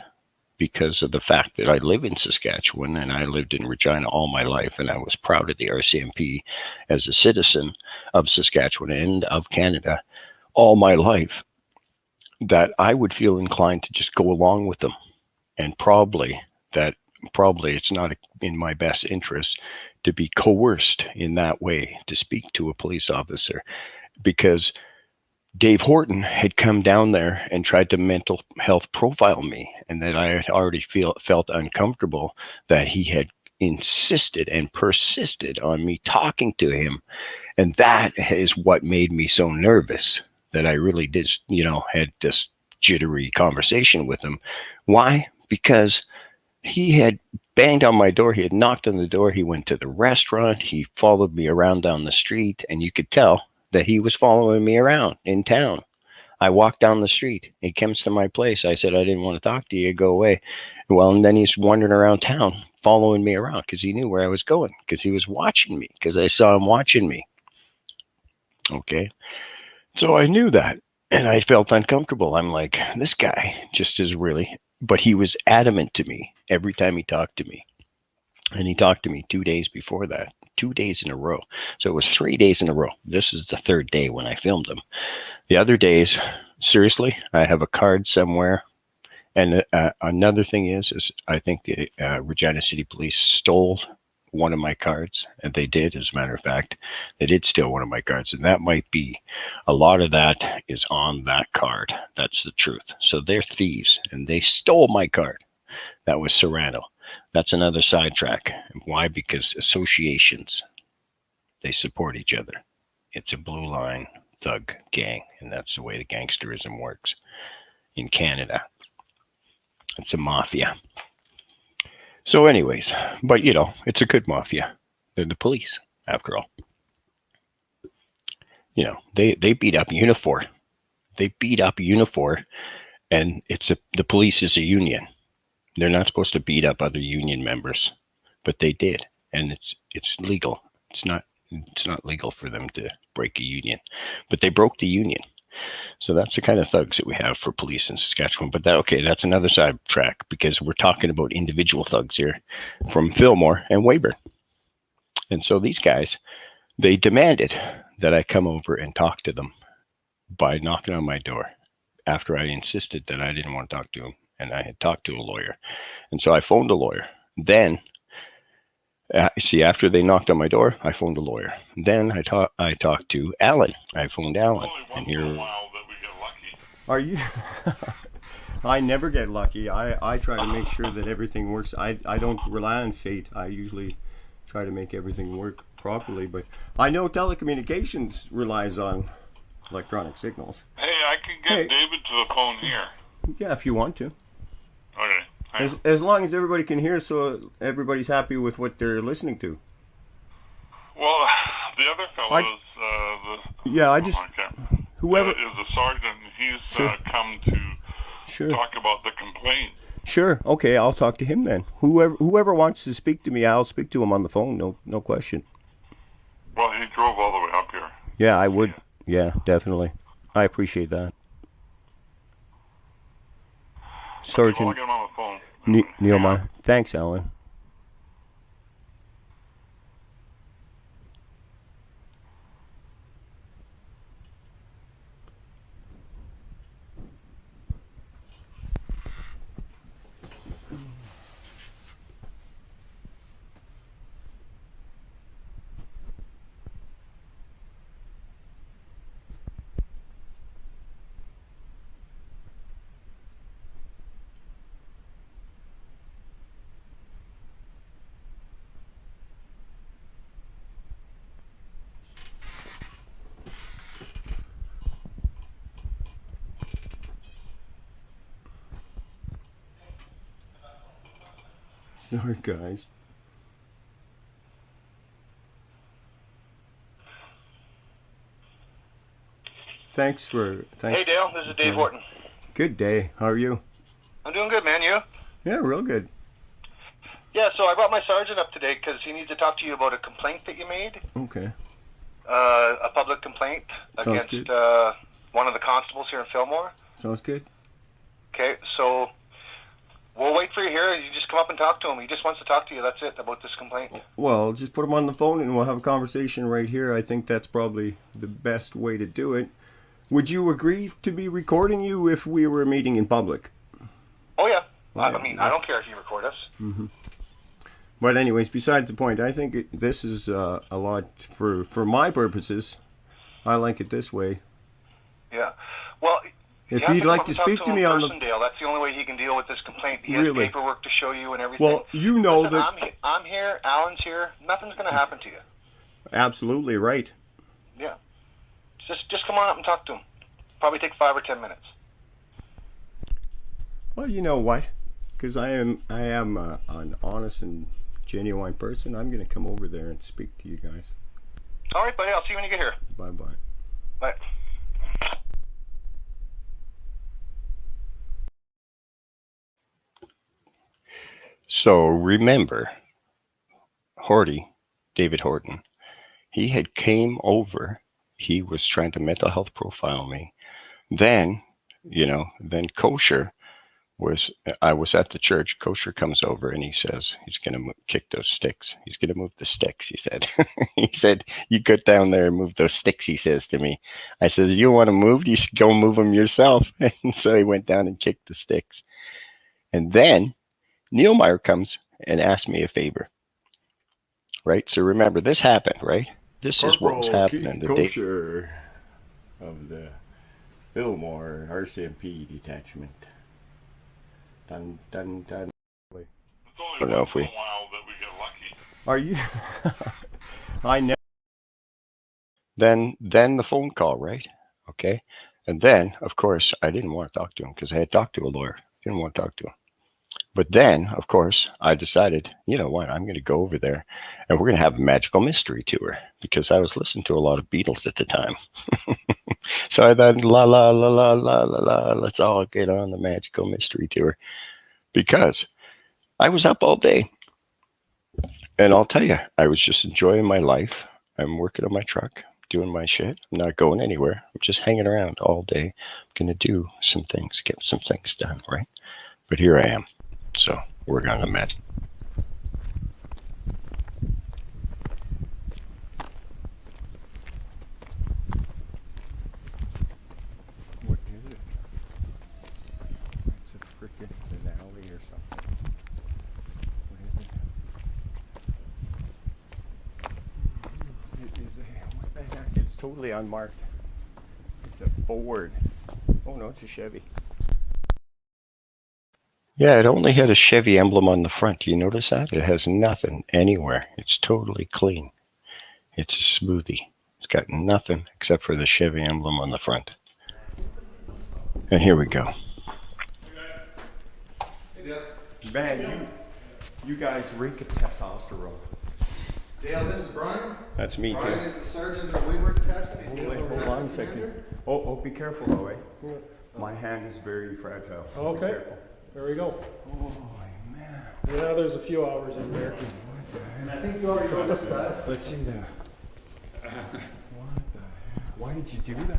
because of the fact that I live in Saskatchewan and I lived in Regina all my life, and I was proud of the RCMP as a citizen of Saskatchewan and of Canada all my life, that I would feel inclined to just go along with them. And probably it's not in my best interest to be coerced in that way to speak to a police officer, because Dave Horton had come down there and tried to mental health profile me, and that I had already felt uncomfortable that he had insisted and persisted on me talking to him. And that is what made me so nervous that I really did, had this jittery conversation with him. Why? Because he had banged on my door. He had knocked on the door. He went to the restaurant. He followed me around down the street, and you could tell that he was following me around in town. I walked down the street. He comes to my place. I said, I didn't want to talk to you. Go away. Well, and then he's wandering around town, following me around because he knew where I was going, because he was watching me, because I saw him watching me. Okay. So I knew that, and I felt uncomfortable. I'm like, this guy just is really, but he was adamant to me every time he talked to me. And he talked to me 2 days before that, 2 days in a row. So it was 3 days in a row. This is the third day when I filmed him. The other days, seriously, I have a card somewhere. And another thing is I think the Regina City Police stole one of my cards, and they did, as a matter of fact. They did steal one of my cards, and that might be, a lot of that is on that card. That's the truth. So they're thieves, and they stole my card. That was Serrano. That's another sidetrack. Why? Because associations, they support each other. It's a blue line thug gang, and that's the way the gangsterism works in Canada. It's a mafia. So anyways, but it's a good mafia. They're the police, after all. They beat up Unifor. They beat up Unifor, and the police is a union. They're not supposed to beat up other union members, but they did, and it's legal. It's not legal for them to break a union, but they broke the union. So that's the kind of thugs that we have for police in Saskatchewan. But that's another sidetrack, because we're talking about individual thugs here from Fillmore and Weyburn. And so these guys, they demanded that I come over and talk to them by knocking on my door after I insisted that I didn't want to talk to him, and I had talked to a lawyer. And so I phoned a lawyer. Then, after they knocked on my door, I phoned a lawyer. Then I talked to Alan. I phoned Alan. And here, are you? I never get lucky. I try to make sure that everything works. I don't rely on fate. I usually try to make everything work properly. But I know telecommunications relies on electronic signals. Hey, I can get David to the phone here. Yeah, if you want to. Okay. As long as everybody can hear, so everybody's happy with what they're listening to. Well, the other fellow is whoever is the sergeant. He's come to talk about the complaint. Sure. Okay, I'll talk to him then. Whoever wants to speak to me, I'll speak to him on the phone. No question. Well, he drove all the way up here. Yeah, I would. Yeah, definitely. I appreciate that. Sergeant. I'll get him on the phone. Neil, thanks, Alan. Sorry, guys. Hey, Dale. This is Dave Horton. Good day. How are you? I'm doing good, man. You? Yeah, real good. Yeah, so I brought my sergeant up today because he needs to talk to you about a complaint that you made. Okay. A public complaint against one of the constables here in Fillmore. Sounds good. Okay, so we'll wait for you here. You just come up and talk to him. He just wants to talk to you. That's it, about this complaint. Well, just put him on the phone and we'll have a conversation right here. I think that's probably the best way to do it. Would you agree to be recording you if we were meeting in public? Oh, yeah. I I don't care if you record us. Mm-hmm. But anyways, besides the point, I think this is a lot, for my purposes, I like it this way. Yeah. Well, if he'd like to speak to me on the... Dale, that's the only way he can deal with this complaint. He has paperwork to show you and everything. Well, you know that... I'm here, Alan's here, nothing's going to happen to you. Absolutely right. Yeah. Just come on up and talk to him. Probably take 5 or 10 minutes. Well, you know what? Because I am an honest and genuine person. I'm going to come over there and speak to you guys. All right, buddy. I'll see you when you get here. Bye-bye. Bye. So remember, David Horton, he had came over. He was trying to mental health profile me. Then, then Kosher I was at the church. Kosher comes over and he says he's going to kick those sticks. He's going to move the sticks, he said. He said, you go down there and move those sticks, he says to me. I said, you want to move? You should go move them yourself. And so he went down and kicked the sticks. And then Neilmeyer comes and asks me a favor. Right? So remember, this happened, right? This is what was happening. Kosher of the Fillmore RCMP detachment. Dun, dun, dun. It's only I don't know if once in a while that we get lucky. Are you? I know. Then the phone call, right? Okay. And then, of course, I didn't want to talk to him because I had talked to a lawyer. Didn't want to talk to him. But then, of course, I decided, you know what, I'm going to go over there and we're going to have a magical mystery tour because I was listening to a lot of Beatles at the time. So I thought, la, la, la, la, la, la, la, let's all get on the magical mystery tour because I was up all day. And I'll tell you, I was just enjoying my life. I'm working on my truck, doing my shit. I'm not going anywhere. I'm just hanging around all day. I'm going to do some things, get some things done, right? But here I am. So we're going to match. What is it? It's a freaking finale or something. What is it? It is what the heck? It's totally unmarked. It's a Ford. Oh no, it's a Chevy. Yeah, it only had a Chevy emblem on the front. Do you notice that? It has nothing anywhere. It's totally clean. It's a smoothie. It's got nothing except for the Chevy emblem on the front. And here we go. Man, you guys reek of testosterone. Dale, this is Brian. That's me, Brian too. is the sergeant of the Wayward Detachment. Hold on a second. Oh, be careful, though, eh? My hand is very fragile. So okay. There we go. Oh, man. Yeah, there's a few hours in there. And I think you already know this, Brad. Let's see that. What the heck? Why did you do that?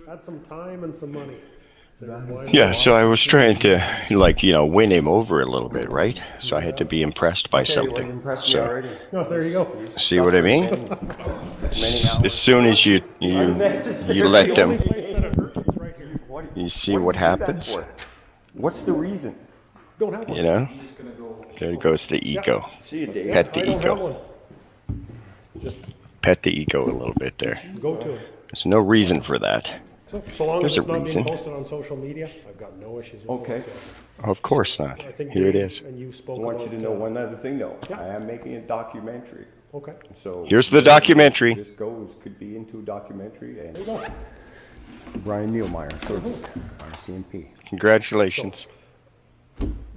Had some time and some money. Yeah, so I was trying to, win him over a little bit, right? So I had to be impressed by something. So, oh, there you go. See what I mean? As soon as you let them, you see what happens. What's the reason? Don't have one. You know? There goes the ego. See you, Dave. Pet the I don't have ego. one. Just Pet the ego a little bit there. go to it. There's no reason for that. So long as There's a it's not reason. being posted on social media, I've got no issues with it. Okay. Of course not. I think Here it Dave is. And you I spoke want you about, to know one other thing, though. Yeah. I am making a documentary. Okay. So Here's the documentary. This could be into a documentary. And There you go. Brian Neilmeyer, Sergeant, RCMP. Congratulations.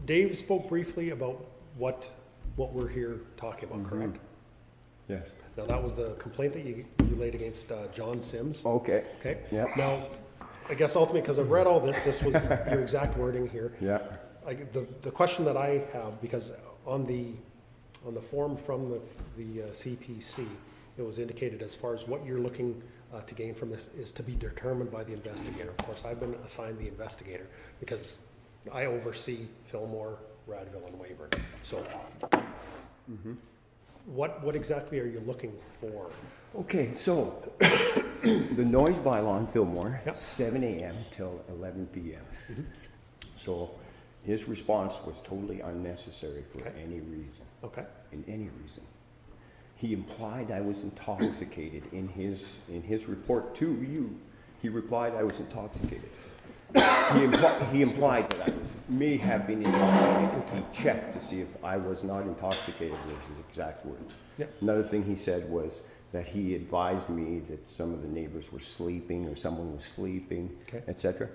Dave spoke briefly about what we're here talking about, correct? Yes. Now, that was the complaint that you laid against John Sims. Okay. Okay. Yeah. Now, I guess ultimately, because I've read all this was your exact wording here. Yeah. The question that I have, because on the form from the CPC, it was indicated as far as what you're looking to gain from this is to be determined by the investigator. Of course, I've been assigned the investigator because I oversee Fillmore, Radville, and Weyburn. So, what exactly are you looking for? Okay, so the noise bylaw in Fillmore, 7 a.m. till 11 p.m. So his response was totally unnecessary for any reason. Okay. In any reason. He implied I was intoxicated in his report to you. He replied I was intoxicated. He implied that I may have been intoxicated. He checked to see if I was not intoxicated, was his exact words. Yep. Another thing he said was that he advised me that some of the neighbors were sleeping or someone was sleeping, etc.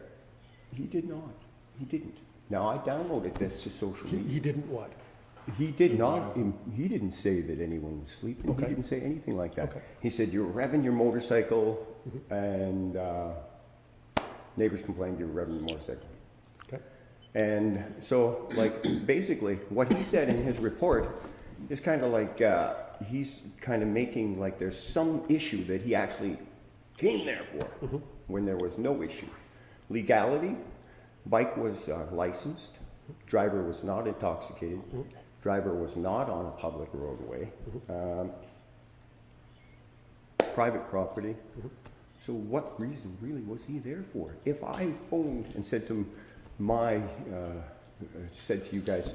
He did not. He didn't. Now, I downloaded this to social media. He didn't what? He did not. He didn't say that anyone was sleeping. He didn't say anything like that. He said, you're revving your motorcycle, and neighbors complained you're revving your motorcycle. And so, like, basically, what he said in his report is kind of like, he's kind of making like there's some issue that he actually came there for when there was no issue. Legality, bike was licensed, driver was not intoxicated, driver was not on a public roadway, private property. So what reason really was he there for? If I phoned and said to said to you guys,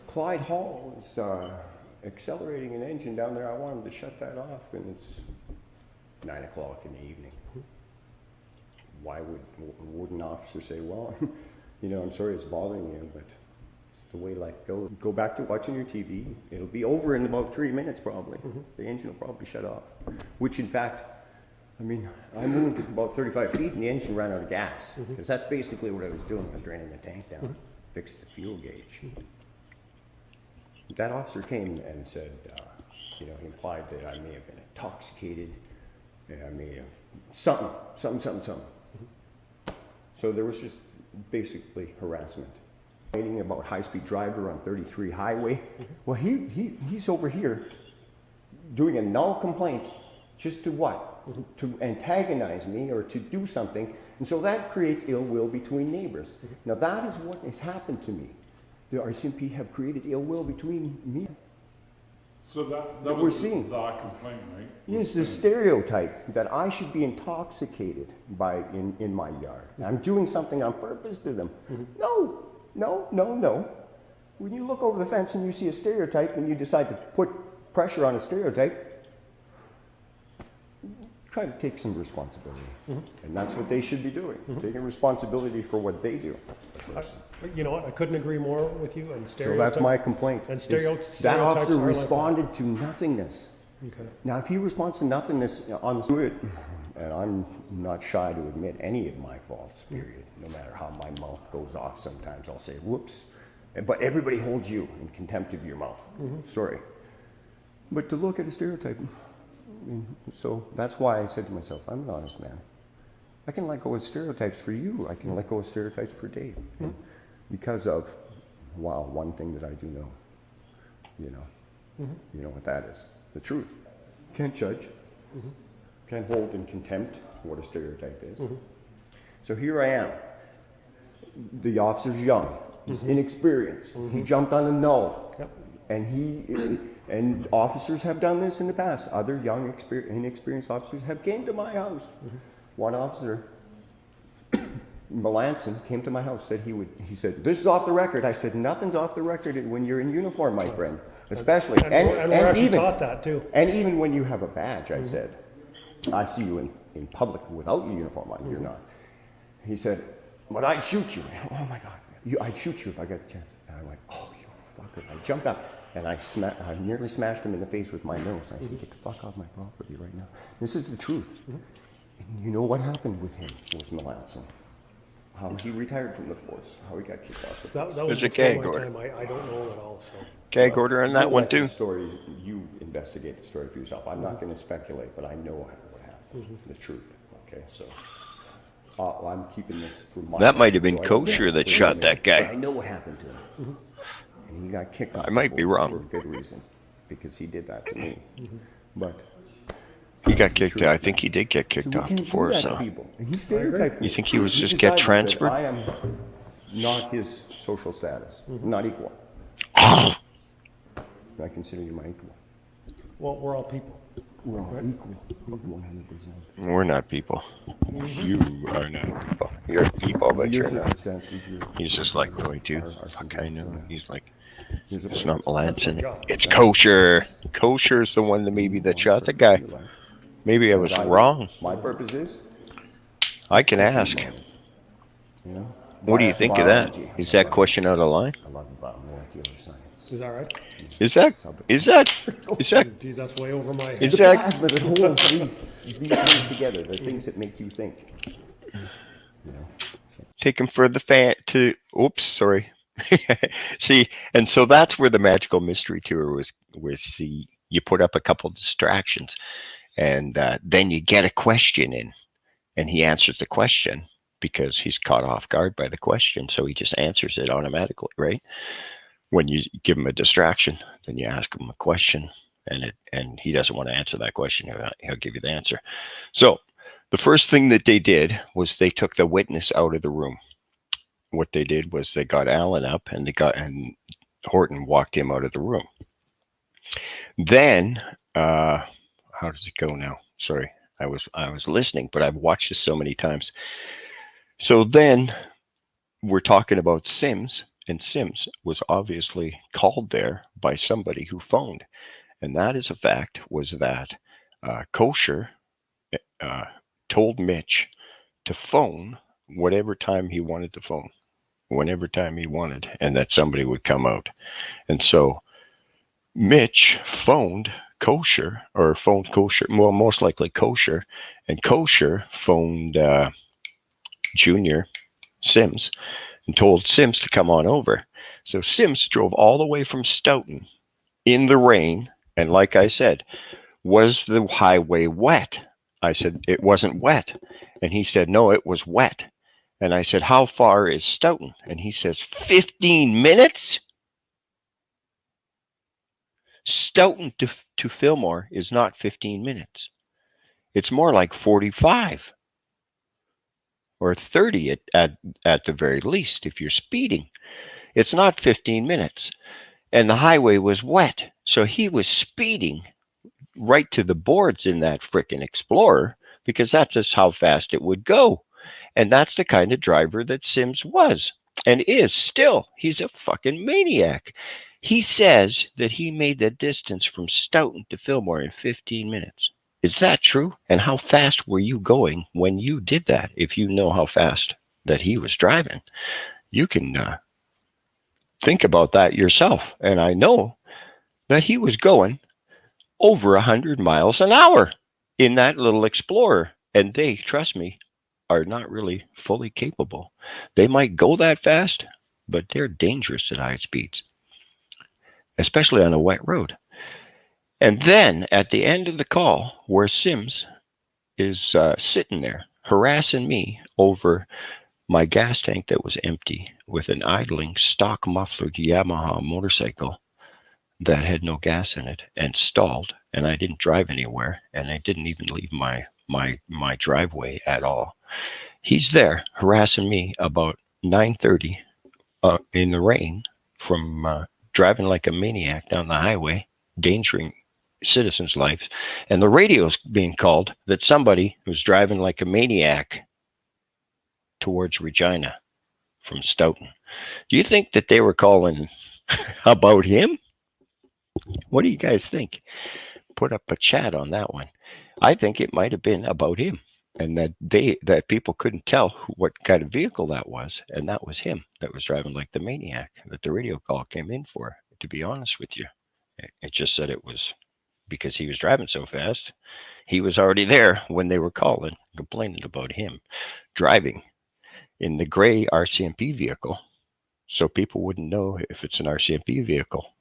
Clyde Hall is accelerating an engine down there, I want him to shut that off, and it's 9 o'clock in the evening. Why would an officer say, well, you know, I'm sorry it's bothering you, but it's the way life goes. Go back to watching your TV. It'll be over in about 3 minutes probably. The engine will probably shut off. Which in fact, I mean, I moved about 35 feet and the engine ran out of gas. Because that's basically what I was doing. I was draining the tank down, fixed the fuel gauge. That officer came and said, you know, he implied that I may have been intoxicated, and I may have something. So there was just basically harassment. Complaining about high-speed driver on 33 highway. Well, he's over here doing a null complaint just to what? To antagonize me or to do something. And so that creates ill will between neighbors. Now that is what has happened to me. The RCMP have created ill will between me. So that we're was seeing. The complaint, right? It's the stereotype that I should be intoxicated in my yard. I'm doing something on purpose to them. No. When you look over the fence and you see a stereotype and you decide to put pressure on a stereotype, try to take some responsibility. And that's what they should be doing, taking responsibility for what they do. You know what, I couldn't agree more with you. And so that's my complaint. And that officer responded to nothingness. Now, if he responds to nothingness on it, and I'm not shy to admit any of my faults, period. No matter how my mouth goes off sometimes, I'll say, whoops. But everybody holds you in contempt of your mouth. Sorry. But to look at a stereotype, so that's why I said to myself, I'm an honest man. I can let go of stereotypes for you. I can let go of stereotypes for Dave. Because of, wow, one thing that I do know. You know what that is. The truth. Can't judge. Can't hold in contempt what a stereotype is. So here I am. The officer's young. He's inexperienced. He jumped on a null. And officers have done this in the past. Other young, inexperienced officers have came to my house. One officer, Melanson, came to my house, he said, this is off the record. I said, nothing's off the record when you're in uniform, my friend. Especially. And we're actually taught that too. And even when you have a badge, I said, I see you in public without your uniform on, you're not. He said, but I'd shoot you. Oh my God, I'd shoot you if I got a chance. And I went, oh, you fucker. I jumped up. And I nearly smashed him in the face with my nose. I said, get the fuck off my property right now. This is the truth. And you know what happened with him, with Melanson? How he retired from the force, how he got kicked off the force. That was a gag order. I don't know at all. So. Gag order on that one too? Story, you investigate the story for yourself. I'm not going to speculate, but I know what happened, the truth. Okay, so I'm keeping this for my... That might have been Kosher that shot that guy. I know what happened to him. And he got kicked off. I might be wrong. For a good reason, because he did that to me. But he got kicked out. I think he did get kicked off the force. So you think he was just get transferred? I am not his social status, not equal. Oh. I consider you my equal. Well, we're all people. We're all equal, 100%. We're not people. You are not people. You're people, but you're not. He's just like Roy too. Fuck, I know. He's like, it's not Melanson. It's Kosher. Kosher's the one that shot the guy. Maybe I was wrong. My purpose is? I can ask. What do you think of that? Is that question out of line? I love about molecular science. Is that right? Is that? Geez, that's way over my head. Is that? But it holds these things together, the things that make you think. You know. Take him for the fan to. Oops, sorry. See, and so that's where the Magical Mystery Tour was. See, you put up a couple of distractions, and then you get a question in, and he answers the question because he's caught off guard by the question, so he just answers it automatically, right? When you give him a distraction, then you ask him a question, and he doesn't want to answer that question. He'll give you the answer. So the first thing that they did was they took the witness out of the room. What they did was they got Alan up, and Horton walked him out of the room. Then, how does it go now? Sorry, I was listening, but I've watched this so many times. So then we're talking about Sims, and Sims was obviously called there by somebody who phoned. And that is a fact, was that Kosher told Mitch to phone whatever time he wanted to phone, whenever time he wanted, and that somebody would come out. And so Mitch phoned Kosher, well, most likely Kosher, and Kosher phoned Junior Sims and told Sims to come on over. So Sims drove all the way from Stoughton in the rain, and like I said, was the highway wet? I said, it wasn't wet. And he said, no, it was wet. And I said, how far is Stoughton? And he says, 15 minutes? Stoughton to Fillmore is not 15 minutes. It's more like 45 or 30 at the very least if you're speeding. It's not 15 minutes. And the highway was wet. So he was speeding right to the boards in that frickin' Explorer because that's just how fast it would go. And that's the kind of driver that Sims was and is still. He's a fucking maniac. He says that he made the distance from Stoughton to Fillmore in 15 minutes. Is that true? And how fast were you going when you did that? If you know how fast that he was driving, you can think about that yourself. And I know that he was going over 100 miles an hour in that little Explorer. And they, trust me, are not really fully capable. They might go that fast, but they're dangerous at high speeds, especially on a wet road. And then at the end of the call, where Sims is sitting there harassing me over my gas tank that was empty with an idling stock mufflered Yamaha motorcycle that had no gas in it and stalled, and I didn't drive anywhere, and I didn't even leave my driveway at all. He's there harassing me about 9:30 in the rain from driving like a maniac down the highway, endangering citizens' lives. And the radio's being called that somebody was driving like a maniac towards Regina from Stoughton. Do you think that they were calling about him? What do you guys think? Put up a chat on that one. I think it might have been about him, and that people couldn't tell what kind of vehicle that was, and that was him that was driving like the maniac that the radio call came in for. To be honest with you, it just said it was because he was driving so fast. He was already there when they were calling, complaining about him driving in the gray RCMP vehicle, so people wouldn't know if it's an RCMP vehicle.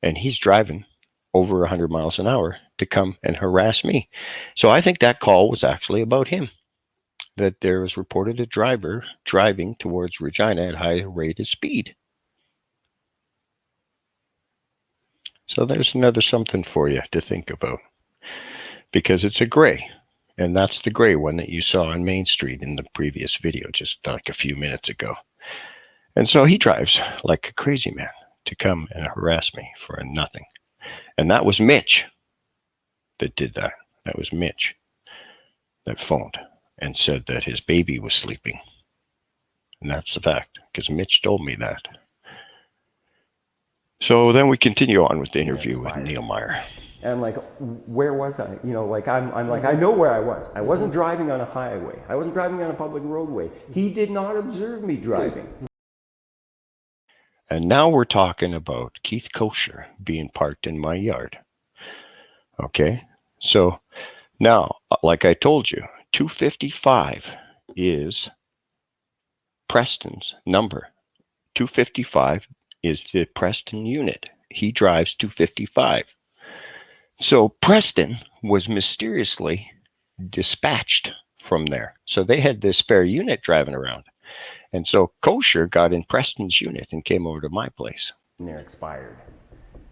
And he's driving over 100 miles an hour to come and harass me. So I think that call was actually about him, that there was reported a driver driving towards Regina at high rate of speed. So there's another something for you to think about, because it's a gray, and that's the gray one that you saw on Main Street in the previous video just like a few minutes ago. And so he drives like a crazy man to come and harass me for nothing. And that was Mitch that did that. That was Mitch that phoned and said that his baby was sleeping. And that's the fact, because Mitch told me that. So then we continue on with the interview with Neil Meyer. And I'm like, where was I? You know, like I'm like, I know where I was. I wasn't driving on a highway. I wasn't driving on a public roadway. He did not observe me driving. And now we're talking about Keith Kosher being parked in my yard. Okay, so now, like I told you, 255 is Preston's number. 255 is the Preston unit. He drives 255. So Preston was mysteriously dispatched from there. So they had this spare unit driving around. And so Kosher got in Preston's unit and came over to my place. And they're expired.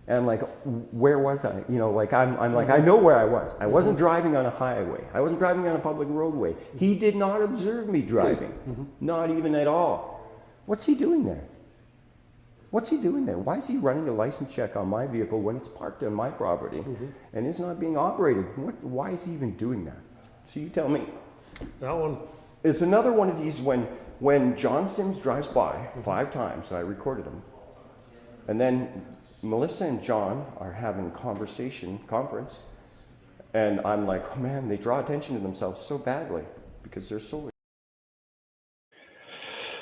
And like, where was I? You know, like I'm like, I know where I was. I wasn't driving on a highway. I wasn't driving on a public roadway. He did not observe me driving. Not even at all. What's he doing there? What's he doing there? Why is he running a license check on my vehicle when it's parked on my property and it's not being operated? Why is he even doing that? So you tell me. That one. It's another one of these when John Sims drives by 5 times, I recorded him, and then Melissa and John are having a conference, and I'm like, oh man, they draw attention to themselves so badly because they're so...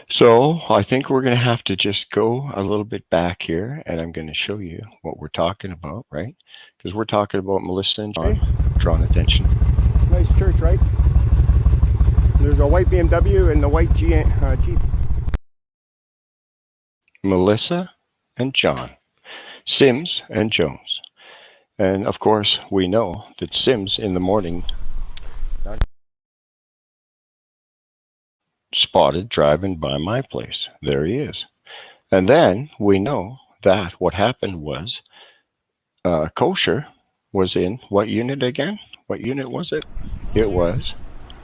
So I think we're going to have to just go a little bit back here, and I'm going to show you what we're talking about, right? Because we're talking about Melissa and John drawing attention. Nice church, right? There's a white BMW and the white Jeep. Melissa and John, Sims and Jones. And of course, we know that Sims in the morning spotted driving by my place. There he is. And then we know that what happened was Kosher was in what unit again? What unit was it? It was...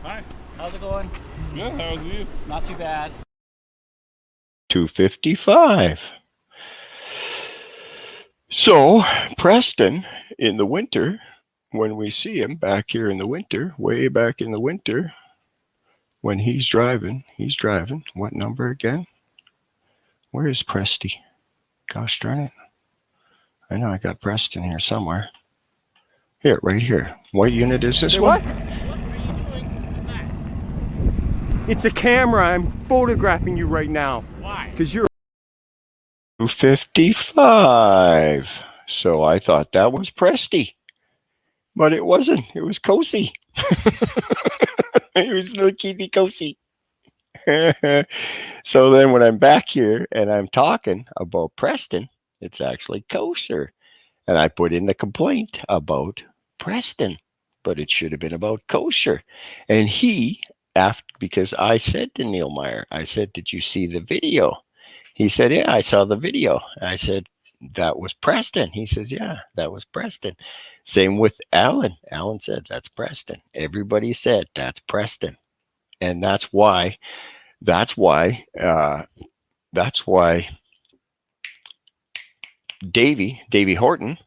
Hi, how's it going? Good, how's you? Not too bad. 255. So Preston in the winter, when we see him back here in the winter, way back in the winter, when he's driving, what number again? Where is Presty? Gosh darn it. I know I got Preston here somewhere. Here, right here. What unit is this one? It's a camera. I'm photographing you right now. Why? Because you're... 255. So I thought that was Presty. But it wasn't. It was Cosi. It was little kitty Cosi. So then when I'm back here and I'm talking about Preston, it's actually Kosher. And I put in the complaint about Preston, but it should have been about Kosher. And he, because I said to Neil Meyer, I said, did you see the video? He said, yeah, I saw the video. I said, that was Preston. He says, yeah, that was Preston. Same with Alan. Alan said, that's Preston. Everybody said, that's Preston. And that's why Davey Horton,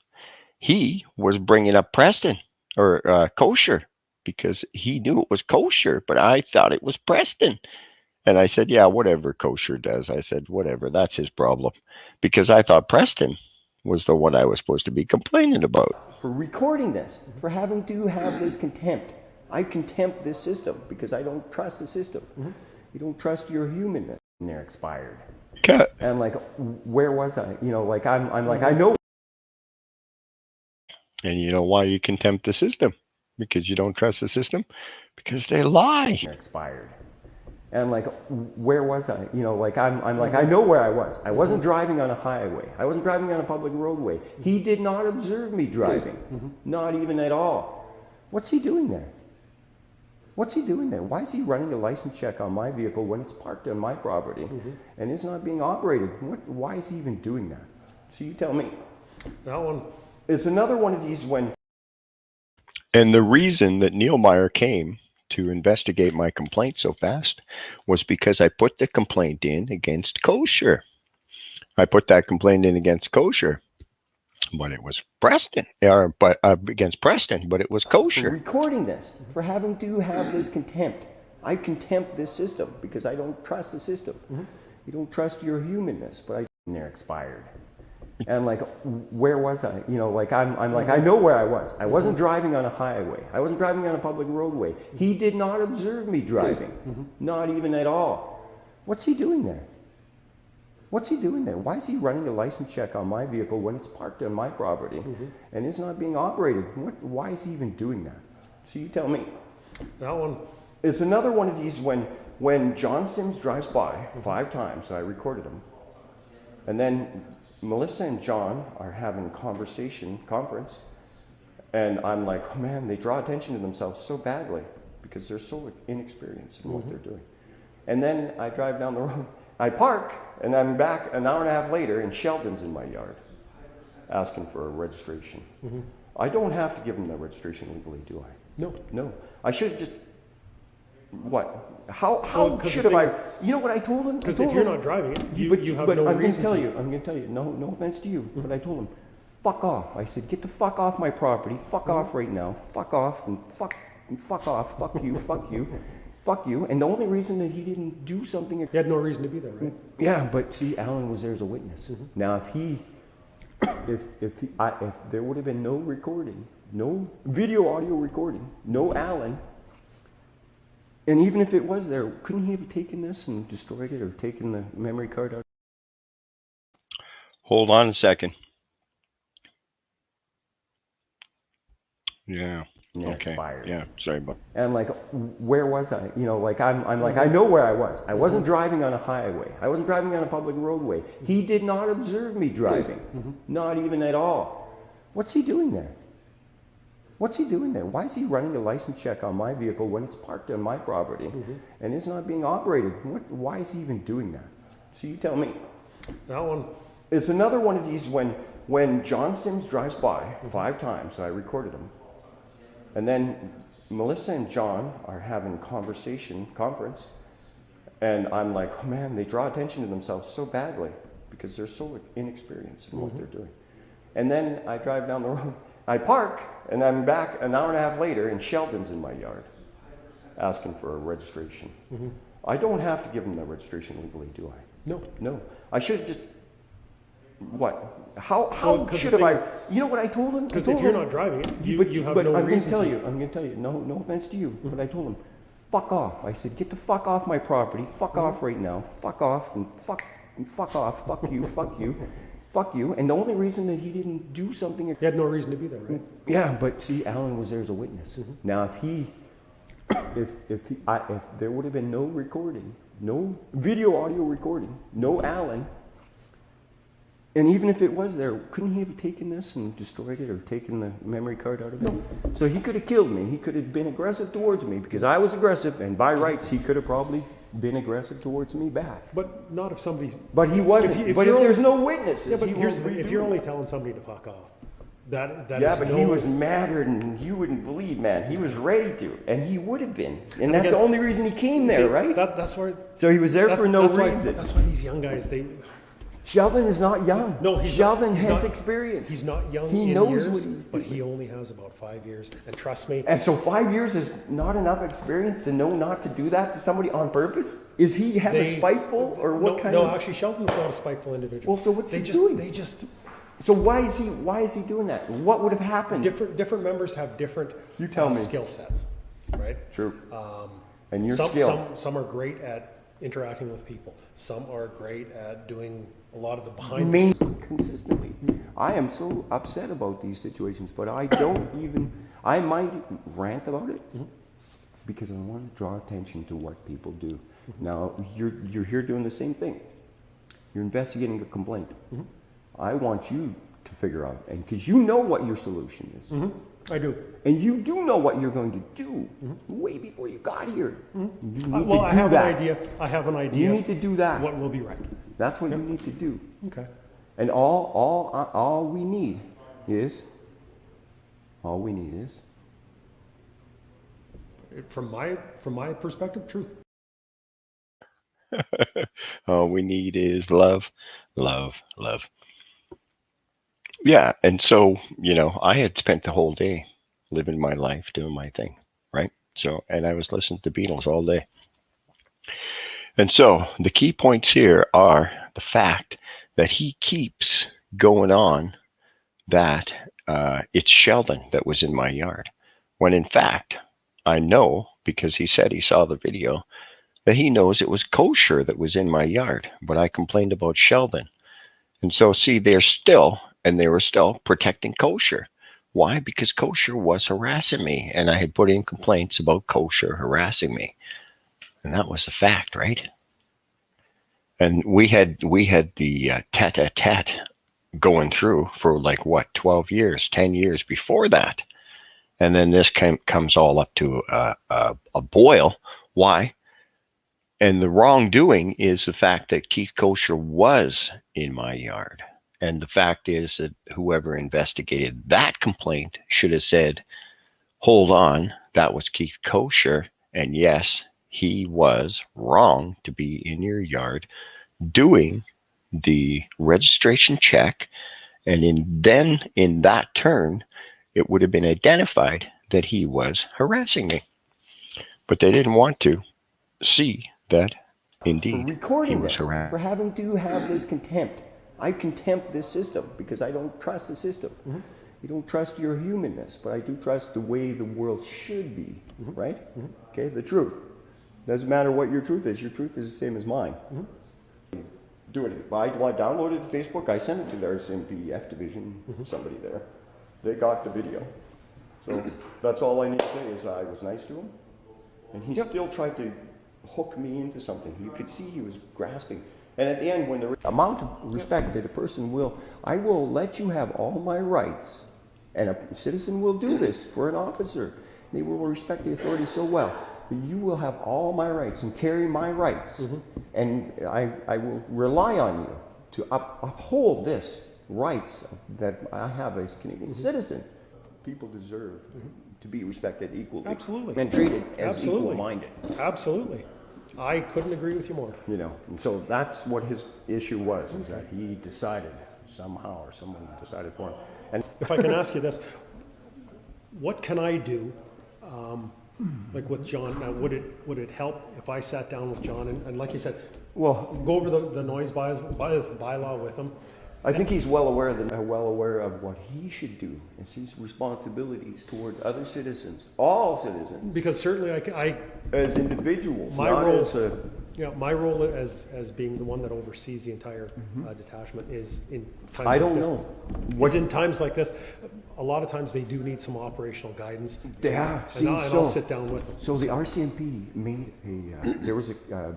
he was bringing up Preston or Kosher because he knew it was Kosher, but I thought it was Preston. And I said, yeah, whatever Kosher does. I said, whatever, that's his problem. Because I thought Preston was the one I was supposed to be complaining about. For recording this, for having to have this contempt. I contempt this system because I don't trust the system. You don't trust your humanness. And they're expired. Okay. And like, where was I? You know, like I'm like, I know. And you know why you contempt the system? Because you don't trust the system? Because they lie. They're expired. And like, where was I? You know, like I'm like, I know where I was. I wasn't driving on a highway. I wasn't driving on a public roadway. He did not observe me driving. Not even at all. What's he doing there? What's he doing there? Why is he running a license check on my vehicle when it's parked on my property and it's not being operated? Why is he even doing that? So you tell me. That one. It's another one of these when... And the reason that Neil Meyer came to investigate my complaint so fast was because I put the complaint in against Kosher. I put that complaint in against Kosher, but it was Preston, against Preston, but it was Kosher. For recording this, for having to have this contempt. I contempt this system because I don't trust the system. You don't trust your humanness, but they're expired. And like, where was I? You know, like I'm like, I know where I was. I wasn't driving on a highway. I wasn't driving on a public roadway. He did not observe me driving. Not even at all. What's he doing there? What's he doing there? Why is he running a license check on my vehicle when it's parked on my property and it's not being operated? Why is he even doing that? So you tell me. That one. It's another one of these when John Sims drives by 5 times, I recorded him, and then Melissa and John are having a conference, and I'm like, oh man, they draw attention to themselves so badly because they're so inexperienced in what they're doing. And then I drive down the road, I park, and I'm back an hour and a half later, and Sheldon's in my yard asking for a registration. I don't have to give him the registration legally, do I? No. No. I should have just, what? How should have I? You know what I told him? Because if you're not driving it, you have no reason to. I'm going to tell you, no offense to you, but I told him, fuck off. I said, get the fuck off my property. Fuck off right now. Fuck off and fuck off. Fuck you. Fuck you. Fuck you. And the only reason that he didn't do something... He had no reason to be there, right? Yeah, but see, Alan was there as a witness. Now, if there would have been no recording, no video audio recording, no Alan, and even if it was there, couldn't he have taken this and destroyed it or taken the memory card out? Hold on a second. Yeah. Okay. Expired. Yeah. Sorry about. And like, where was I? You know, like I'm like, I know where I was. I wasn't driving on a highway. I wasn't driving on a public roadway. He did not observe me driving, not even at all. What's he doing there? What's he doing there? Why is he running a license check on my vehicle when it's parked on my property and it's not being operated? Why is he even doing that? So you tell me. That one. It's another one of these when John Sims drives by 5 times, I recorded him, and then Melissa and John are having a conference, and I'm like, oh man, they draw attention to themselves so badly because they're so inexperienced in what they're doing. And then I drive down the road, I park, and I'm back an hour and a half later, and Sheldon's in my yard asking for a registration. I don't have to give him the registration legally, do I? No. No. I should have just, what? How should have I? You know what I told him? Because if you're not driving it, you have no reason to. I'm going to tell you, no offense to you, but I told him, fuck off. I said, get the fuck off my property. Fuck off right now. Fuck off and fuck off. Fuck you. Fuck you. Fuck you. And the only reason that he didn't do something... He had no reason to be there, right? Yeah, but see, Alan was there as a witness. Now, if there would have been no recording, no video audio recording, no Alan, and even if it was there, couldn't he have taken this and destroyed it or taken the memory card out of it? So he could have killed me. He could have been aggressive towards me because I was aggressive, and by rights, he could have probably been aggressive towards me back. But not if somebody... But he wasn't. If there's no witnesses, yeah, but if you're only telling somebody to fuck off, yeah, but he was madder than you wouldn't believe, man. He was ready to, and he would have been. And that's the only reason he came there, right? That's why... So he was there for no reason. That's why these young guys, Sheldon is not young. No, Sheldon has experience. He's not young. He knows what he's doing. But he only has about 5 years. And trust me. And so 5 years is not enough experience to know not to do that to somebody on purpose? Is he spiteful or what kind of? No, actually, Sheldon's not a spiteful individual. Well, so what's he doing? So why is he doing that? What would have happened? Different members have different skill sets, right? True. And your skill. Some are great at interacting with people. Some are great at doing a lot of the behind the scenes. Consistently. I am so upset about these situations, but I don't even, I might rant about it because I want to draw attention to what people do. Now, you're here doing the same thing. You're investigating a complaint. I want you to figure out, and because you know what your solution is. I do. And you do know what you're going to do way before you got here. You need to do I have an idea. I have an idea. You need to do that. What will be right. That's what you need to do. Okay. And all we need is from my perspective, truth. All we need is love, love, love. Yeah, and so, I had spent the whole day living my life, doing my thing, right? So, and I was listening to the Beatles all day. And so the key points here are the fact that he keeps going on that it's Sheldon that was in my yard. When in fact, I know, because he said he saw the video, that he knows it was kosher that was in my yard, but I complained about Sheldon. And so, see, they were still protecting kosher. Why? Because kosher was harassing me, and I had put in complaints about kosher harassing me. And that was the fact, right? And we had the tete-a-tete going through for like, what, 12 years, 10 years before that. And then this comes all up to a boil. Why? And the wrongdoing is the fact that Keith Kosher was in my yard. And the fact is that whoever investigated that complaint should have said, hold on, that was Keith Kosher. And yes, he was wrong to be in your yard doing the registration check. And in that turn, it would have been identified that he was harassing me. But they didn't want to see that indeed recording he was this, harassing. for having to have this contempt. I contempt this system because I don't trust the system. Mm-hmm. You don't trust your humanness, but I do trust the way the world should be, mm-hmm. right? Mm-hmm. Okay, the truth. Doesn't matter what your truth is the same as mine. Mm-hmm. Do it. I downloaded the Facebook, I sent it to the RCMP F division, mm-hmm. somebody there. They got the video. So that's all I need to say is I was nice to him. And he still tried to hook me into something. You could see he was grasping. And at the end, when the amount of respect that a person will, I will let you have all my rights. And a citizen will do this for an officer. They will respect the authority so well. But you will have all my rights and carry my rights. Mm-hmm. And I will rely on you to uphold this rights that I have as a Canadian mm-hmm. citizen. People deserve mm-hmm. to be respected equally. Absolutely. And treated as Absolutely. equal-minded. Absolutely. I couldn't agree with you more. You know, and so that's what his issue was, is that he decided somehow, or someone decided for him. And if I can ask you this, what can I do, like with John? Now, would it help if I sat down with John and like you said, well, go over the noise bylaw with him? I think he's well aware of what he should do. It's his responsibilities towards other citizens, all citizens. Because certainly I as individuals, my not role, as a... my role as being the one that oversees the entire detachment is in times I don't like know. What in times like this, a lot of times they do need some operational guidance. Yeah, I'll sit down with them. So the RCMP made there was a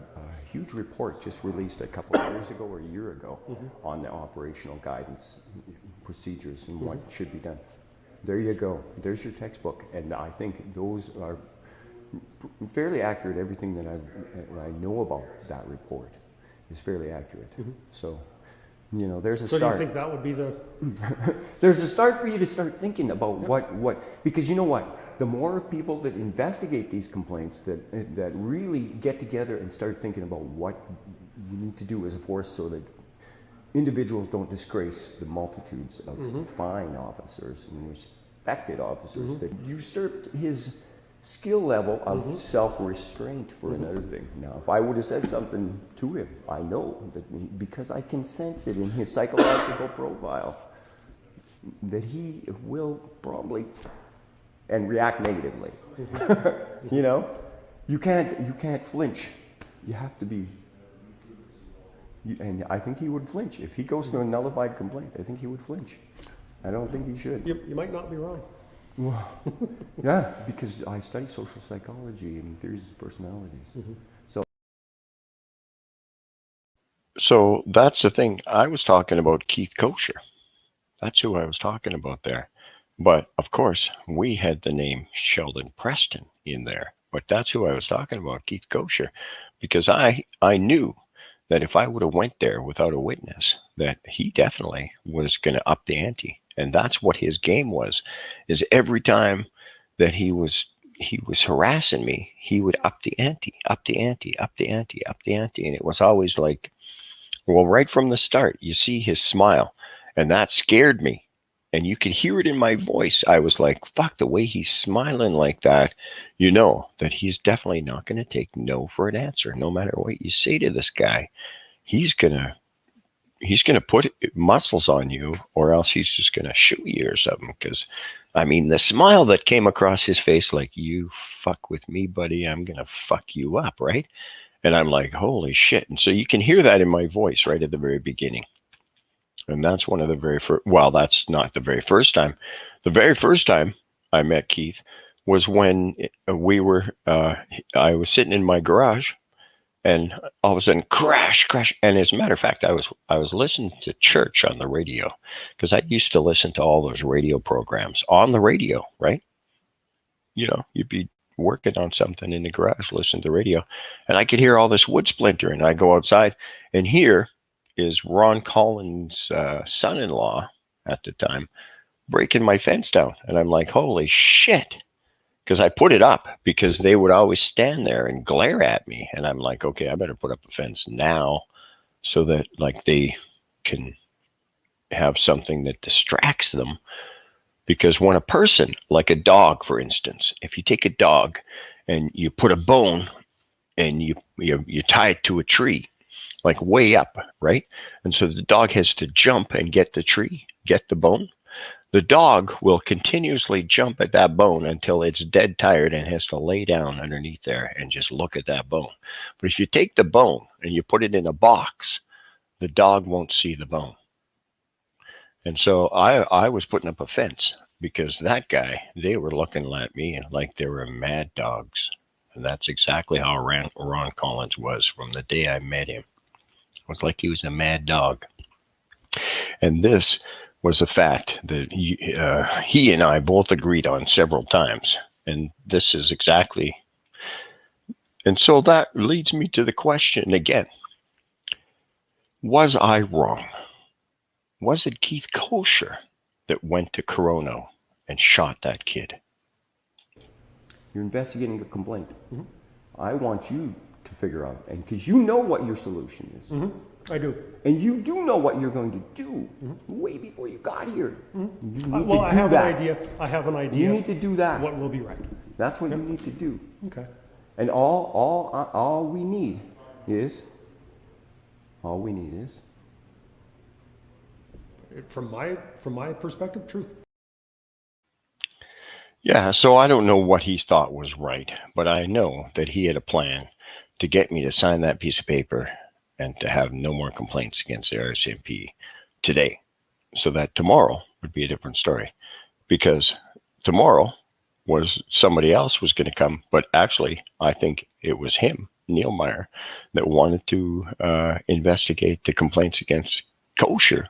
huge report just released a couple of years ago or a year ago on the operational guidance procedures and what should be done. There you go. There's your textbook, and I think those are fairly accurate. Everything that I know about that report is fairly accurate. So, you know, there's a start. So do you think that would be the... There's a start for you to start thinking about what, because you know what? The more people that investigate these complaints, that really get together and start thinking about what we need to do as a force so that individuals don't disgrace the multitudes of fine officers and respected officers that usurped his skill level of self-restraint for another thing. Now, if I would have said something to him, I know that because I can sense it in his psychological profile, that he will probably and react negatively. You know, you can't flinch. You have to be. And I think he would flinch if he goes to a nullified complaint. I think he would flinch. I don't think he should. You might not be wrong. Well, yeah, because I study social psychology and theories of personalities. So that's the thing. I was talking about Keith Kosher. That's who I was talking about there. But of course, we had the name Sheldon Preston in there. But that's who I was talking about, Keith Kosher, because I knew that if I would have went there without a witness, that he definitely was going to up the ante. And that's what his game was, is every time that he was harassing me, he would up the ante, up the ante, up the ante, up the ante. And it was always like, well, right from the start, you see his smile, and that scared me. And you could hear it in my voice. I was like, fuck, the way he's smiling like that, you know that he's definitely not going to take no for an answer. No matter what you say to this guy, he's going to put muscles on you, or else he's just going to shoot you or something. Because, I mean, the smile that came across his face, like, you fuck with me, buddy, I'm going to fuck you up, right? And I'm like, holy shit. And so you can hear that in my voice right at the very beginning. And that's one of the very first, well, that's not the very first time. The very first time I met Keith was when I was sitting in my garage, and all of a sudden, crash. And as a matter of fact, I was listening to church on the radio, because I used to listen to all those radio programs on the radio, right? You know, you'd be working on something in the garage, listen to the radio, and I could hear all this wood splinter, and I go outside, and here is Ron Collins' son-in-law at the time breaking my fence down. And I'm like, holy shit. Because I put it up because they would always stand there and glare at me. And I'm like, okay, I better put up a fence now so that like they can have something that distracts them. Because when a person, like a dog, for instance, if you take a dog and you put a bone and you tie it to a tree, like way up, right? And so the dog has to jump and get the tree, get the bone. The dog will continuously jump at that bone until it's dead tired and has to lay down underneath there and just look at that bone. But if you take the bone and you put it in a box, the dog won't see the bone. And so I was putting up a fence because that guy, they were looking at me like they were mad dogs. And that's exactly how Ron Collins was from the day I met him. It was like he was a mad dog. And this was a fact that he and I both agreed on several times. And this is exactly. And so that leads me to the question again. Was I wrong? Was it Keith Kosher that went to Corona and shot that kid? You're investigating a complaint. Mm-hmm. I want you to figure out, and because you know what your solution is. Mm-hmm. I do. And you do know what you're going to do way before you got here. Mm-hmm. You need well, to I do have that. An idea. I have an idea. You need to do that. What will be right. That's what you need to do. Okay. And all we need is. From my perspective, truth. Yeah, so I don't know what he thought was right, but I know that he had a plan to get me to sign that piece of paper and to have no more complaints against the RCMP today, so that tomorrow would be a different story. Because tomorrow was somebody else was going to come, but actually I think it was him, Neil Meyer, that wanted to investigate the complaints against Kosher,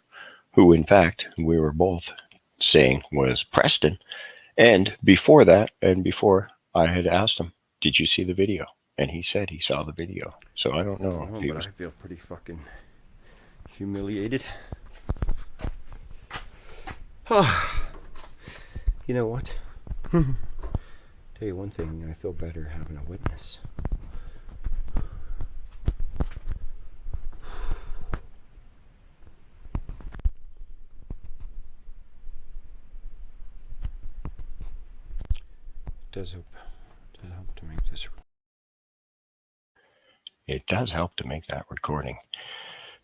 who in fact we were both saying was Preston. And before that, and before I had asked him, did you see the video? And he said he saw the video. So I don't know. If he was... I feel pretty fucking humiliated. You know what? Tell you one thing, I feel better having a witness. It does help to make this. It does help to make that recording,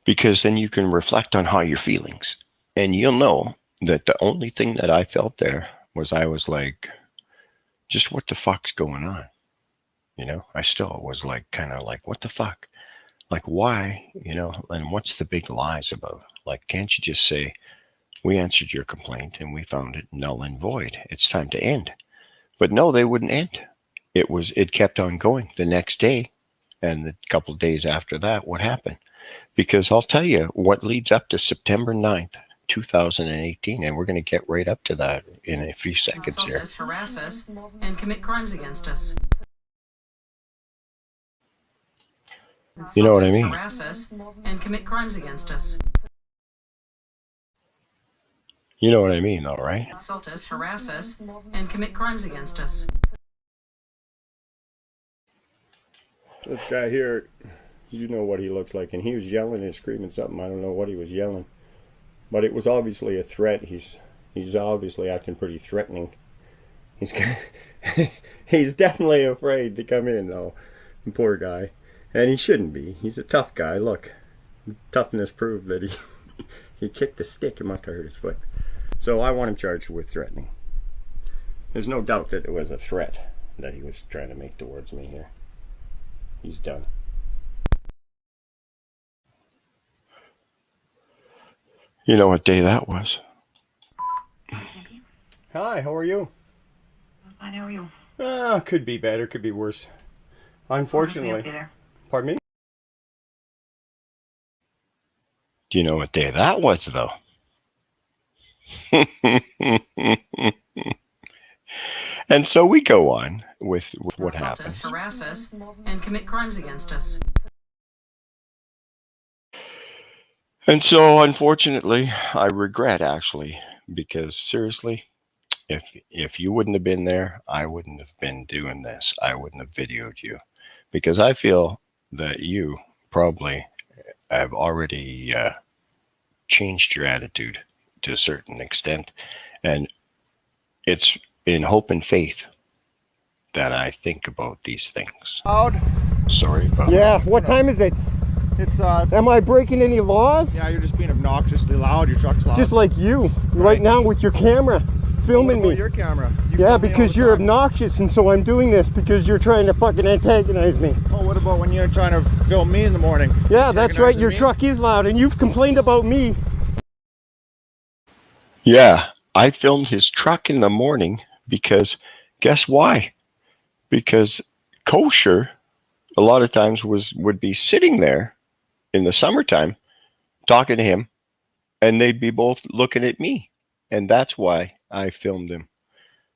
because then you can reflect on how you're feelings, and you'll know that the only thing that I felt there was I was like, just what the fuck's going on? You know, I still was like, kind of like, what the fuck? Like, why? You know, and what's the big lies about? Like, can't you just say, we answered your complaint and we found it null and void. It's time to end. But no, they wouldn't end. It kept on going the next day. And a couple of days after that, what happened? Because I'll tell you what leads up to September 9th, 2018, and we're going to get right up to that in a few seconds here. Assault us, harass us, and commit crimes against us. You know what I mean? Harass us and commit crimes against us. You know what I mean, all right? Assault us, harass us, and commit crimes against us. This guy here, you know what he looks like, and he was yelling and screaming something. I don't know what he was yelling, but it was obviously a threat. He's obviously acting pretty threatening. He's definitely afraid to come in, though. Poor guy, and he shouldn't be. He's a tough guy. Look, toughness proved that he kicked the stick. It must have hurt his foot. So I want him charged with threatening. There's no doubt that it was a threat that he was trying to make towards me here. He's done. You know what day that was? Hi, how are you? Fine, how are you? Could be better, could be worse. Unfortunately. Pardon me? Do you know what day that was, though? And so we go on with what happens. Harass us and commit crimes against us. And so, unfortunately, I regret, actually, because seriously, if you wouldn't have been there, I wouldn't have been doing this. I wouldn't have videoed you, because I feel that you probably have already changed your attitude to a certain extent, and it's in hope and faith that I think about these things. Loud. Sorry about Yeah, what time is it? It's Am I breaking any laws? Yeah, you're just being obnoxiously loud. Your truck's loud. Just like you, right now with your camera, filming what about me. Your camera. You Yeah, film me because all the you're time. obnoxious, and so I'm doing this because you're trying to fucking antagonize me. Oh, what about when you're trying to film me in the morning? Yeah, that's right. Your me? truck is loud, and you've complained about me. Yeah, I filmed his truck in the morning because guess why? Because Kosher a lot of times would be sitting there in the summertime talking to him, and they'd be both looking at me, and that's why I filmed him.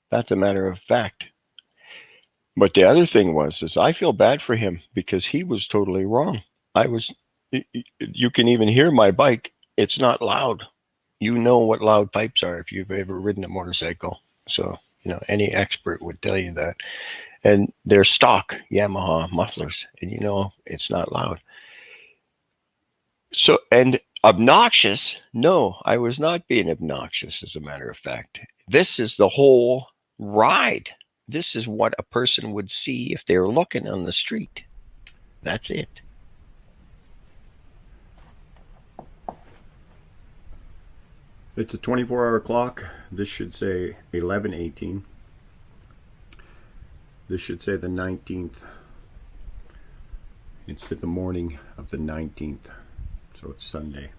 That's a matter of fact. But the other thing is I feel bad for him because he was totally wrong. You can even hear my bike. It's not loud. You know what loud pipes are if you've ever ridden a motorcycle. So, any expert would tell you that. And they're stock Yamaha mufflers, and it's not loud. So, and obnoxious? No, I was not being obnoxious, as a matter of fact. This is the whole ride. This is what a person would see if they were looking on the street. That's it. It's a 24-hour clock. This should say 11:18. This should say the 19th. It's the morning of the 19th, so it's Sunday.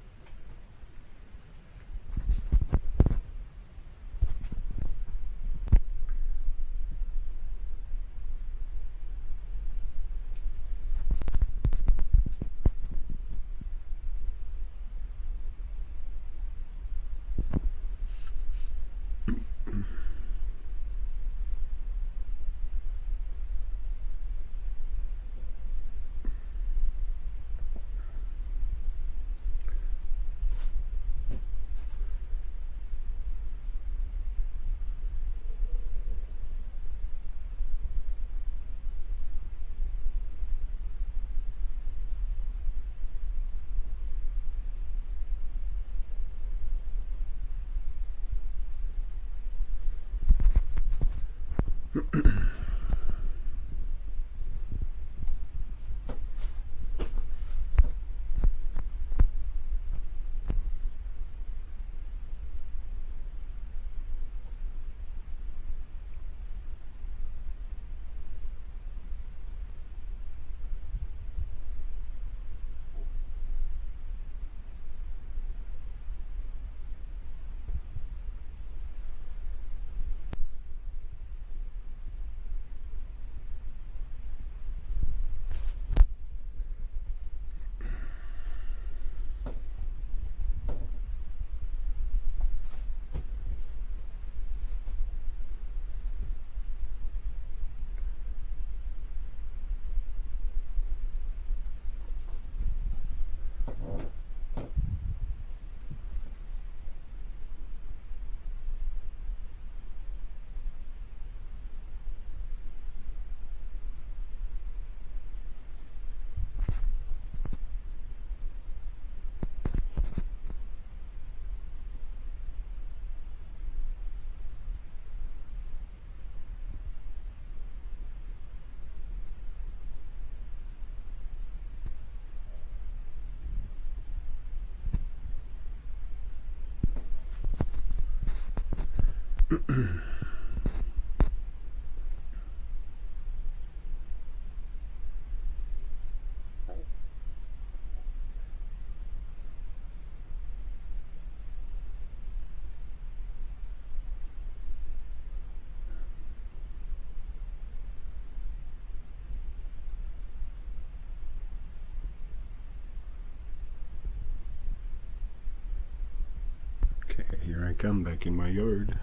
come back in my yard.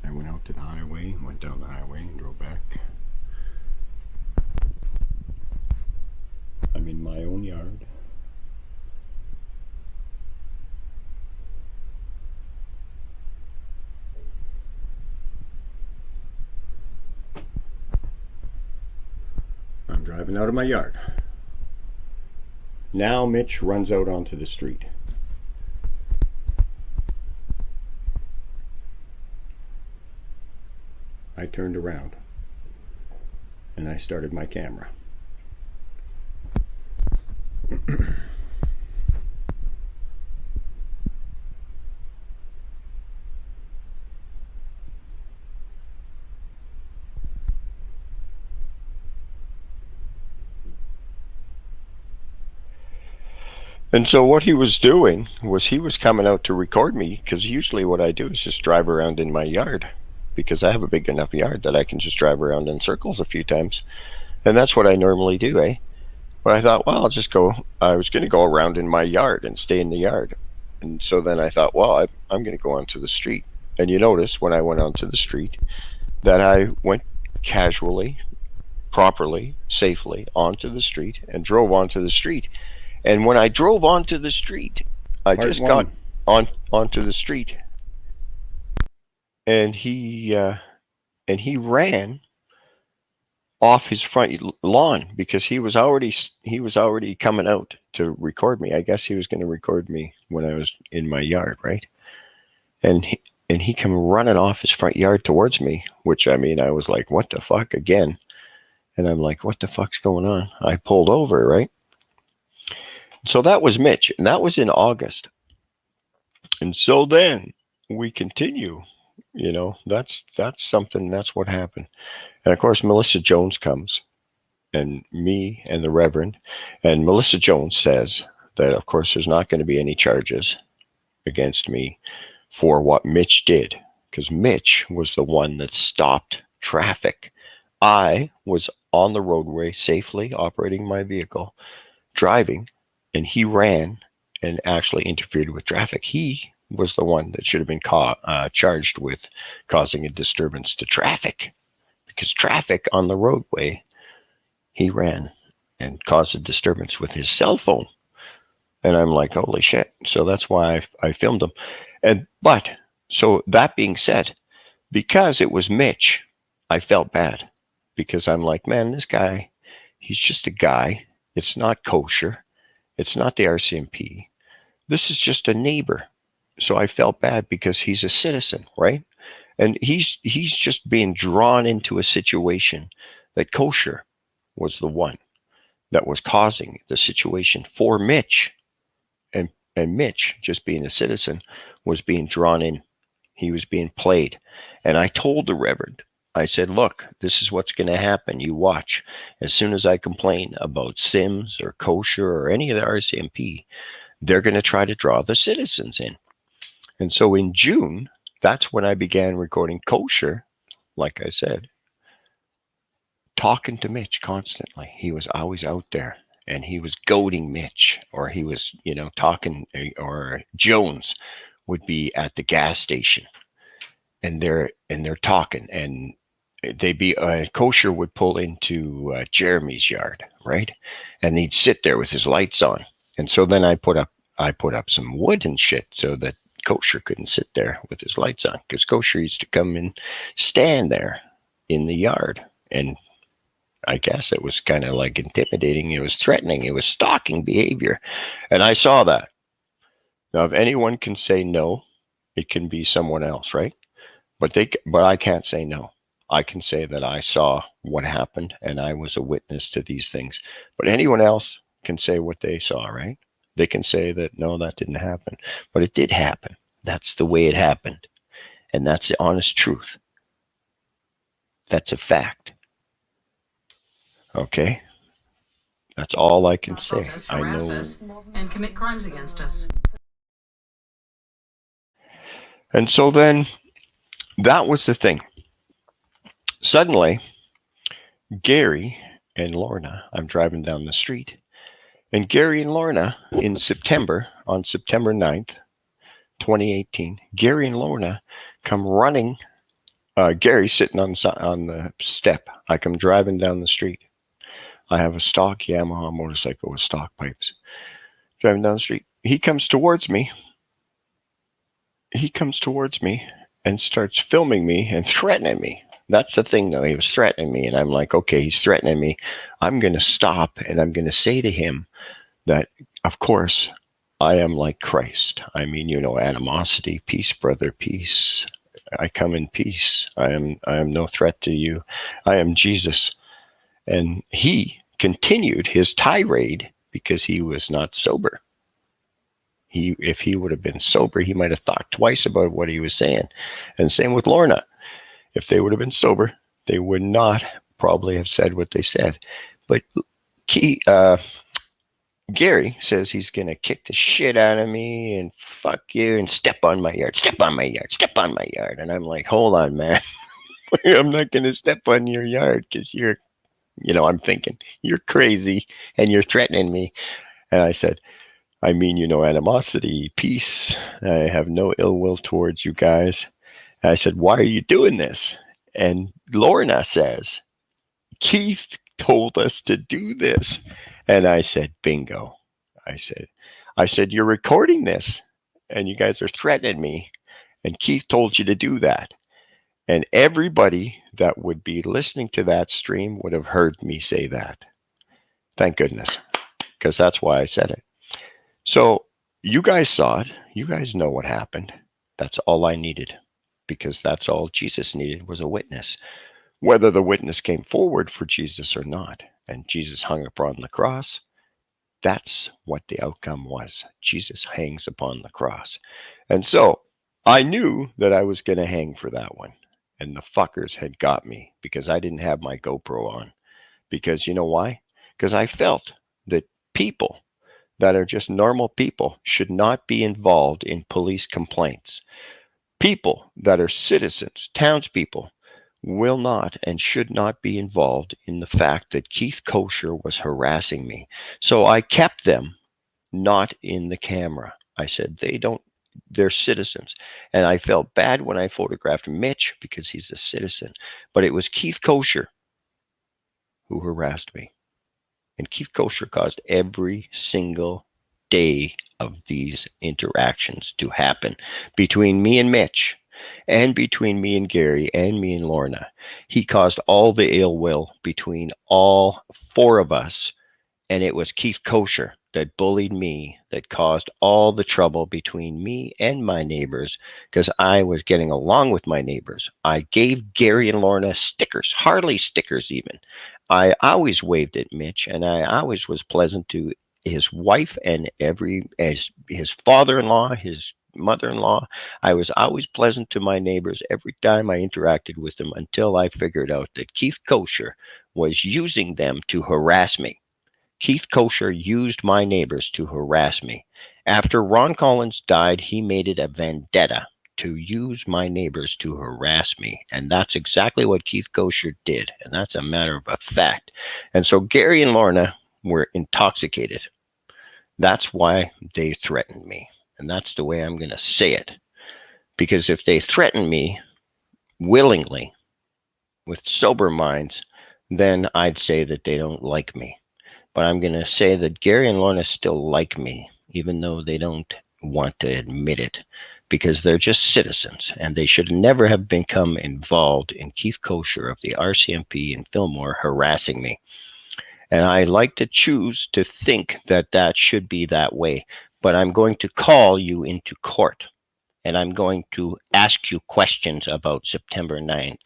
I went out to the highway, went down the highway and drove back. I'm in my own yard. I'm driving out of my yard. Now Mitch runs out onto the street. I turned around and I started my camera. And so what he was doing was he was coming out to record me, because usually what I do is just drive around in my yard, because I have a big enough yard that I can just drive around in circles a few times. And that's what I normally do, eh? But I thought, well, I was going to go around in my yard and stay in the yard. And so then I thought, well, I'm going to go onto the street. And you notice when I went onto the street that I went casually, properly, safely onto the street and drove onto the street. And when I drove onto the street, I just got onto the street, and he ran off his front lawn, because he was already coming out to record me. I guess he was going to record me when I was in my yard, right? And he came running off his front yard towards me, which, I mean, I was like, what the fuck again? And I'm like, what the fuck's going on? I pulled over, right? So that was Mitch, and that was in August. And so then we continue, you know, that's something, that's what happened. And of course, Melissa Jones comes, and me and the Reverend, and Melissa Jones says that, of course, there's not going to be any charges against me for what Mitch did, because Mitch was the one that stopped traffic. I was on the roadway safely operating my vehicle, driving, and he ran and actually interfered with traffic. He was the one that should have been charged with causing a disturbance to traffic, because traffic on the roadway, he ran and caused a disturbance with his cell phone. And I'm like, holy shit. So that's why I filmed him. But so that being said, because it was Mitch, I felt bad, because I'm like, man, this guy, he's just a guy. It's not kosher. It's not the RCMP. This is just a neighbor. So I felt bad because he's a citizen, right? And he's just being drawn into a situation that kosher was the one that was causing the situation for Mitch. And Mitch, just being a citizen, was being drawn in. He was being played. And I told the Reverend, I said, look, this is what's going to happen. You watch. As soon as I complain about Sims or kosher or any of the RCMP, they're going to try to draw the citizens in. And so in June, that's when I began recording kosher, like I said, talking to Mitch constantly. He was always out there, and he was goading Mitch, or he was, you know, talking, or Jones would be at the gas station, and they're talking, and they'd be kosher would pull into Jeremy's yard, right? And he'd sit there with his lights on. And so then I put up some wood and shit so that kosher couldn't sit there with his lights on, because kosher used to come and stand there in the yard. And I guess it was kind of like intimidating. It was threatening. It was stalking behavior. And I saw that. Now, if anyone can say no, it can be someone else, right? But I can't say no. I can say that I saw what happened and I was a witness to these things. But anyone else can say what they saw, right? They can say that, no, that didn't happen. But it did happen. That's the way it happened. And that's the honest truth. That's a fact. Okay? That's all I can say. I know. Us and commit crimes against us. And so then that was the thing. Suddenly, Gary and Lorna, I'm driving down the street, and Gary and Lorna in September, on September 9th, 2018, Gary and Lorna come running. Gary's sitting on the step. I come driving down the street. I have a stock Yamaha motorcycle with stock pipes. Driving down the street. He comes towards me. And starts filming me and threatening me. That's the thing, though. He was threatening me, and I'm like, okay, he's threatening me. I'm going to stop, and I'm going to say to him that, of course, I am like Christ. I mean, animosity, peace, brother, peace. I come in peace. I am no threat to you. I am Jesus. And he continued his tirade because he was not sober. If he would have been sober, he might have thought twice about what he was saying. And same with Lorna. If they would have been sober, they would not probably have said what they said. But Gary says he's going to kick the shit out of me and fuck you and step on my yard. And I'm like, hold on, man. I'm not going to step on your yard because you're, I'm thinking, you're crazy and you're threatening me. And I said, I mean, animosity, peace. I have no ill will towards you guys. And I said, why are you doing this? And Lorna says, Keith told us to do this. And I said, bingo. I said, you're recording this and you guys are threatening me. And Keith told you to do that. And everybody that would be listening to that stream would have heard me say that. Thank goodness. Because that's why I said it. So you guys saw it. You guys know what happened. That's all I needed, because that's all Jesus needed was a witness, whether the witness came forward for Jesus or not. And Jesus hung upon the cross. That's what the outcome was. Jesus hangs upon the cross. And so I knew that I was going to hang for that one. And the fuckers had got me because I didn't have my GoPro on. Because you know why? Because I felt that people that are just normal people should not be involved in police complaints. People that are citizens, townspeople, will not and should not be involved in the fact that Keith Kosher was harassing me. So I kept them not in the camera. I said, they're citizens. And I felt bad when I photographed Mitch because he's a citizen. But it was Keith Kosher who harassed me. And Keith Kosher caused every single day of these interactions to happen between me and Mitch, and between me and Gary, and me and Lorna. He caused all the ill will between all four of us, and it was Keith Kosher that bullied me, that caused all the trouble between me and my neighbors, because I was getting along with my neighbors. I gave Gary and Lorna stickers, Harley stickers even. I always waved at Mitch, and I always was pleasant to his wife and his father-in-law, his mother-in-law. I was always pleasant to my neighbors every time I interacted with them, until I figured out that Keith Kosher was using them to harass me. Keith Kosher used my neighbors to harass me. After Ron Collins died, he made it a vendetta to use my neighbors to harass me. And that's exactly what Keith Kosher did. And that's a matter of a fact. And so Gary and Lorna were intoxicated. That's why they threatened me. And that's the way I'm going to say it. Because if they threaten me willingly, with sober minds, then I'd say that they don't like me. But I'm going to say that Gary and Lorna still like me, even though they don't want to admit it, because they're just citizens, and they should never have become involved in Keith Kosher of the RCMP in Fillmore harassing me. And I like to choose to think that that should be that way. But I'm going to call you into court, and I'm going to ask you questions about September 9th,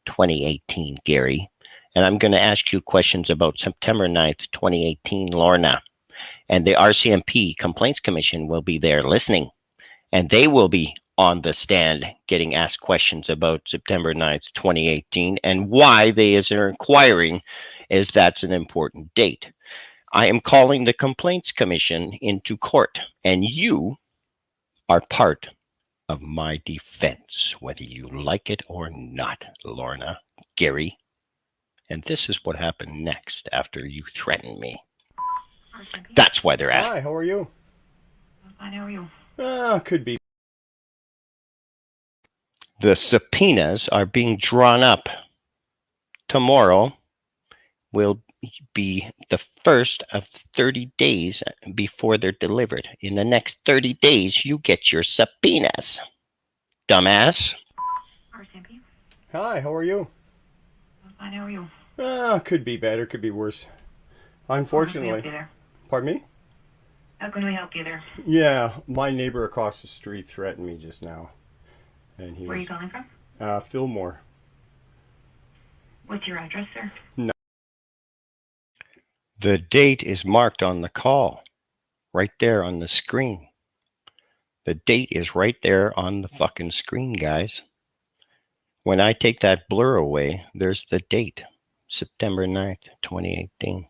2018, Gary. And I'm going to ask you questions about September 9th, 2018, Lorna. And the RCMP Complaints Commission will be there listening. And they will be on the stand getting asked questions about September 9th, 2018. And why they are inquiring is that's an important date. I am calling the Complaints Commission into court. And you are part of my defense, whether you like it or not, Lorna, Gary. And this is what happened next after you threatened me. That's why they're asking. Hi, how are you? Fine, how are you? Could be The subpoenas are being drawn up. Tomorrow will be the first of 30 days before they're delivered. In the next 30 days, you get your subpoenas. Dumbass. RCMP. Hi, how are you? Fine, how are you? Could be better, could be worse. Unfortunately. How can we help you there? Pardon me? How can we help you there? Yeah, my neighbor across the street threatened me just now. And he Where are you calling from? Fillmore. What's your address, sir? No. The date is marked on the call, right there on the screen. The date is right there on the fucking screen, guys. When I take that blur away, there's the date, September 9th, 2018.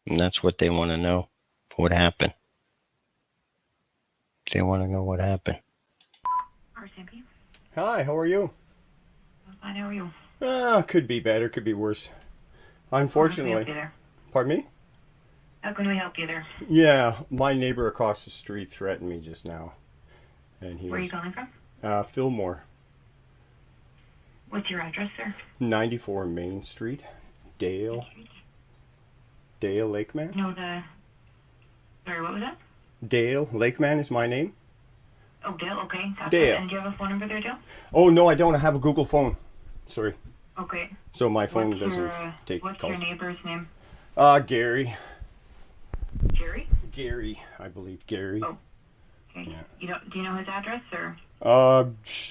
And that's what they want to know. What happened? They want to know what happened. RCMP. Hi, how are you? Fine, how are you? Could be better, could be worse. Unfortunately. How can we help you there? Pardon me? How can we help you there? Yeah, my neighbor across the street threatened me just now. And he Where are you calling from? Fillmore. What's your address, sir? 94 Main Street. Dale Lakeman? No, sorry, what was that? Dale Lakeman is my name. Oh, Dale, okay. Gotcha. Dale. And do you have a phone number there, Dale? Oh, no, I don't. I have a Google phone. Sorry. Okay. So my phone What's doesn't your, take What's calls. your neighbor's name? Gary. Jerry? Gary, I believe. Gary. Oh. Okay. Yeah. Do you know his address, or?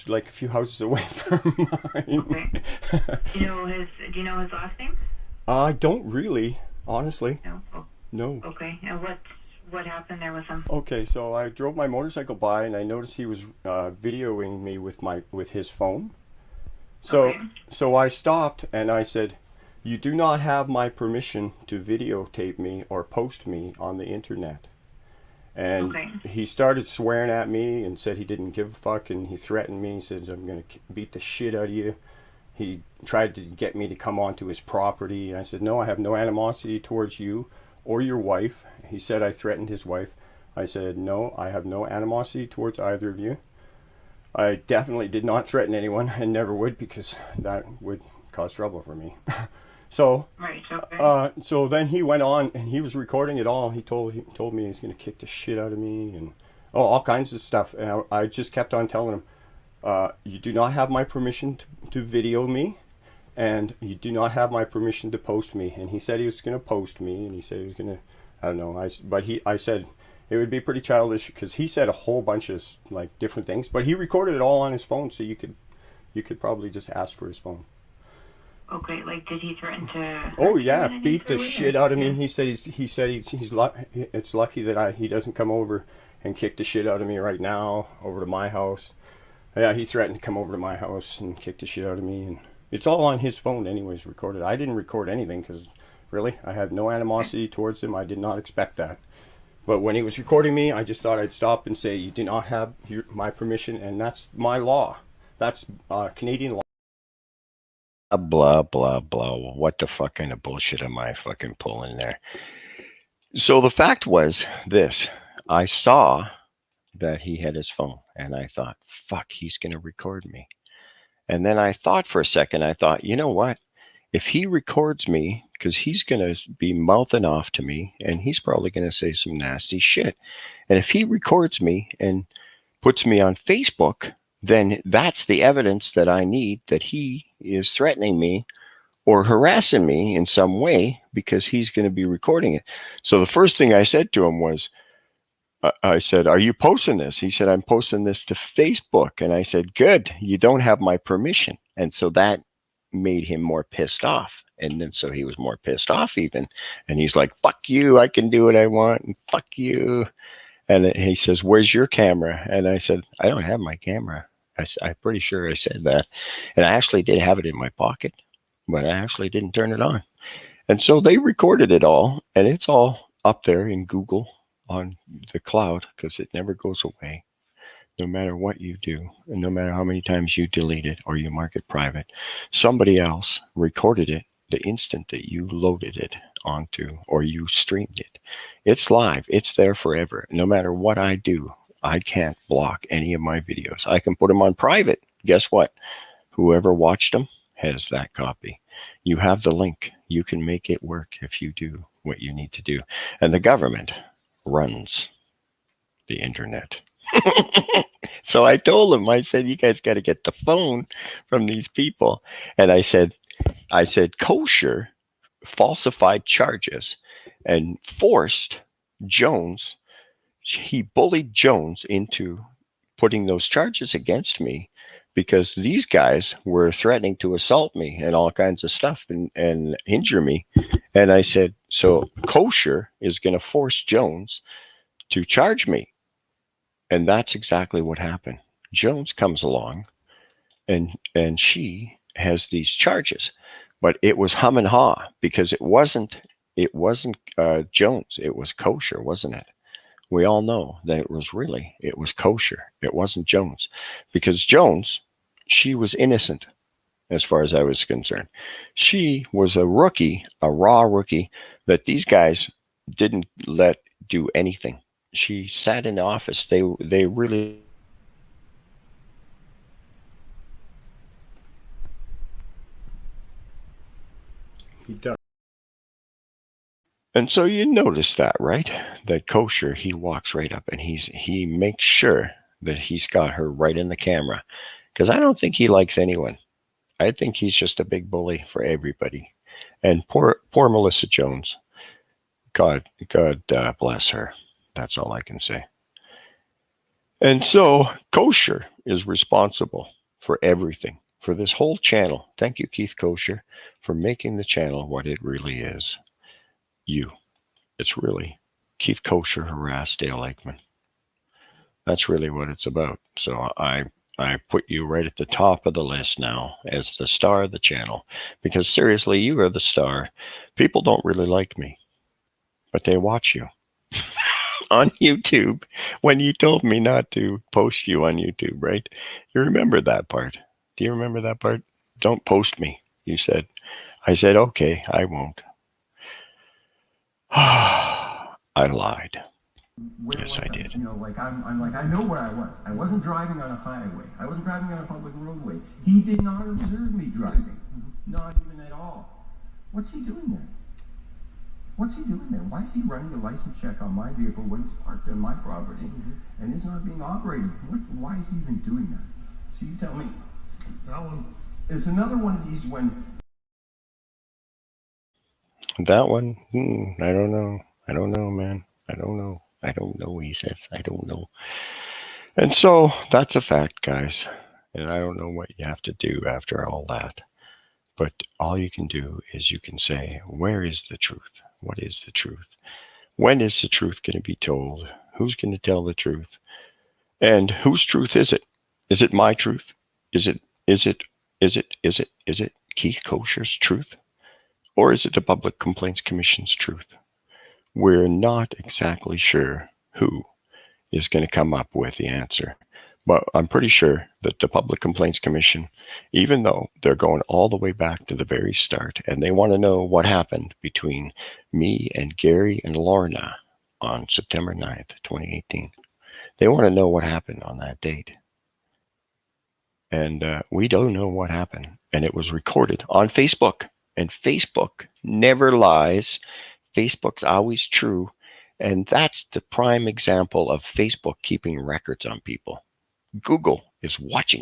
Like a few houses away from mine. Okay. Do you know his last name? I don't really, honestly. No. Oh. No. Okay. And what happened there with him? Okay, so I drove my motorcycle by and I noticed he was videoing me with his phone. So I stopped and I said, "You do not have my permission to videotape me or post me on the internet." And he started swearing at me and said he didn't give a fuck, and he threatened me. He said, "I'm going to beat the shit out of you." He tried to get me to come onto his property. And I said, "No, I have no animosity towards you or your wife." He said I threatened his wife. I said, "No, I have no animosity towards either of you. I definitely did not threaten anyone and never would, because that would cause trouble for me." So, so then he went on and he was recording it all. He told me he's going to kick the shit out of me and all kinds of stuff. And I just kept on telling him, "You do not have my permission to video me, and you do not have my permission to post me." And he said he was going to post me, and he said he was going to, I don't know. I said it would be pretty childish, because he said a whole bunch of like different things, but he recorded it all on his phone, so you could probably just ask for his phone. Okay, like did he threaten to? Oh yeah, beat the shit out of me. He said it's lucky that he doesn't come over and kick the shit out of me right now over to my house. Yeah, he threatened to come over to my house and kick the shit out of me, and it's all on his phone anyways, recorded. I didn't record anything because really I have no animosity towards him. I did not expect that. But when he was recording me, I just thought I'd stop and say, "You do not have my permission," and that's my law. That's Canadian law. Blah, blah, blah. What the fuck kind of bullshit am I fucking pulling there? So the fact was this. I saw that he had his phone, and I thought, fuck, he's going to record me. And then I thought for a second, I thought, you know what? If he records me, because he's going to be mouthing off to me, and he's probably going to say some nasty shit. And if he records me and puts me on Facebook, then that's the evidence that I need that he is threatening me or harassing me in some way, because he's going to be recording it. So the first thing I said to him was, I said, "Are you posting this?" He said, "I'm posting this to Facebook." And I said, "Good, you don't have my permission." And so that made him more pissed off. And then so he was more pissed off even. And he's like, "Fuck you, I can do what I want, and fuck you." And he says, "Where's your camera?" And I said, "I don't have my camera." I'm pretty sure I said that. And I actually did have it in my pocket, but I actually didn't turn it on. And so they recorded it all, and it's all up there in Google on the cloud, because it never goes away. No matter what you do, and no matter how many times you delete it or you mark it private, somebody else recorded it the instant that you loaded it onto or you streamed it. It's live. It's there forever. No matter what I do, I can't block any of my videos. I can put them on private guess what? Whoever watched them has that copy. You have the link. You can make it work if you do what you need to do. And the government runs the internet. So I told him, I said, you guys got to get the phone from these people. And I said, Kosher falsified charges and forced Jones. He bullied Jones into putting those charges against me because these guys were threatening to assault me and all kinds of stuff and injure me. And I said, so Kosher is going to force Jones to charge me. And that's exactly what happened. Jones comes along and she has these charges, but it was hum and haw because it wasn't Jones. It was Kosher, wasn't it? We all know that it was Kosher. It wasn't Jones, because Jones, she was innocent as far as I was concerned. She was a rookie, a raw rookie that these guys didn't let do anything. She sat in the office. They really. He does. And so you notice that, right? That Kosher, he walks right up and he makes sure that he's got her right in the camera, because I don't think he likes anyone. I think he's just a big bully for everybody. And poor Melissa Jones. God bless her. That's all I can say. And so Kosher is responsible for everything, for this whole channel. Thank you, Keith Kosher, for making the channel what it really is. It's really Keith Kosher harassed Dale Lakeman. That's really what it's about. So I put you right at the top of the list now as the star of the channel, because seriously, you are the star. People don't really like me, but they watch you on YouTube when you told me not to post you on YouTube, right? You remember that part. Do you remember that part? Don't post me, you said. I said, okay, I won't. I lied. Yes, I did. You know, like I'm like, I know where I was. I wasn't driving on a highway. I wasn't driving on a public roadway. He did not observe me driving. Not even at all. What's he doing there? What's he doing there? Why is he running a license check on my vehicle when it's parked on my property and it's not being operated? Why is he even doing that? So you tell me. That one. There's another one of these when. That one? I don't know. I don't know, man. I don't know. I don't know, he says. I don't know. And so that's a fact, guys. And I don't know what you have to do after all that. But all you can do is you can say, where is the truth? What is the truth? When is the truth going to be told? Who's going to tell the truth? And whose truth is it? Is it my truth? Is it Keith Kosher's truth? Or is it the Public Complaints Commission's truth? We're not exactly sure who is going to come up with the answer. But I'm pretty sure that the Public Complaints Commission, even though they're going all the way back to the very start, and they want to know what happened between me and Gary and Lorna on September 9th, 2018. They want to know what happened on that date. And we don't know what happened. And it was recorded on Facebook. And Facebook never lies. Facebook's always true. And that's the prime example of Facebook keeping records on people. Google is watching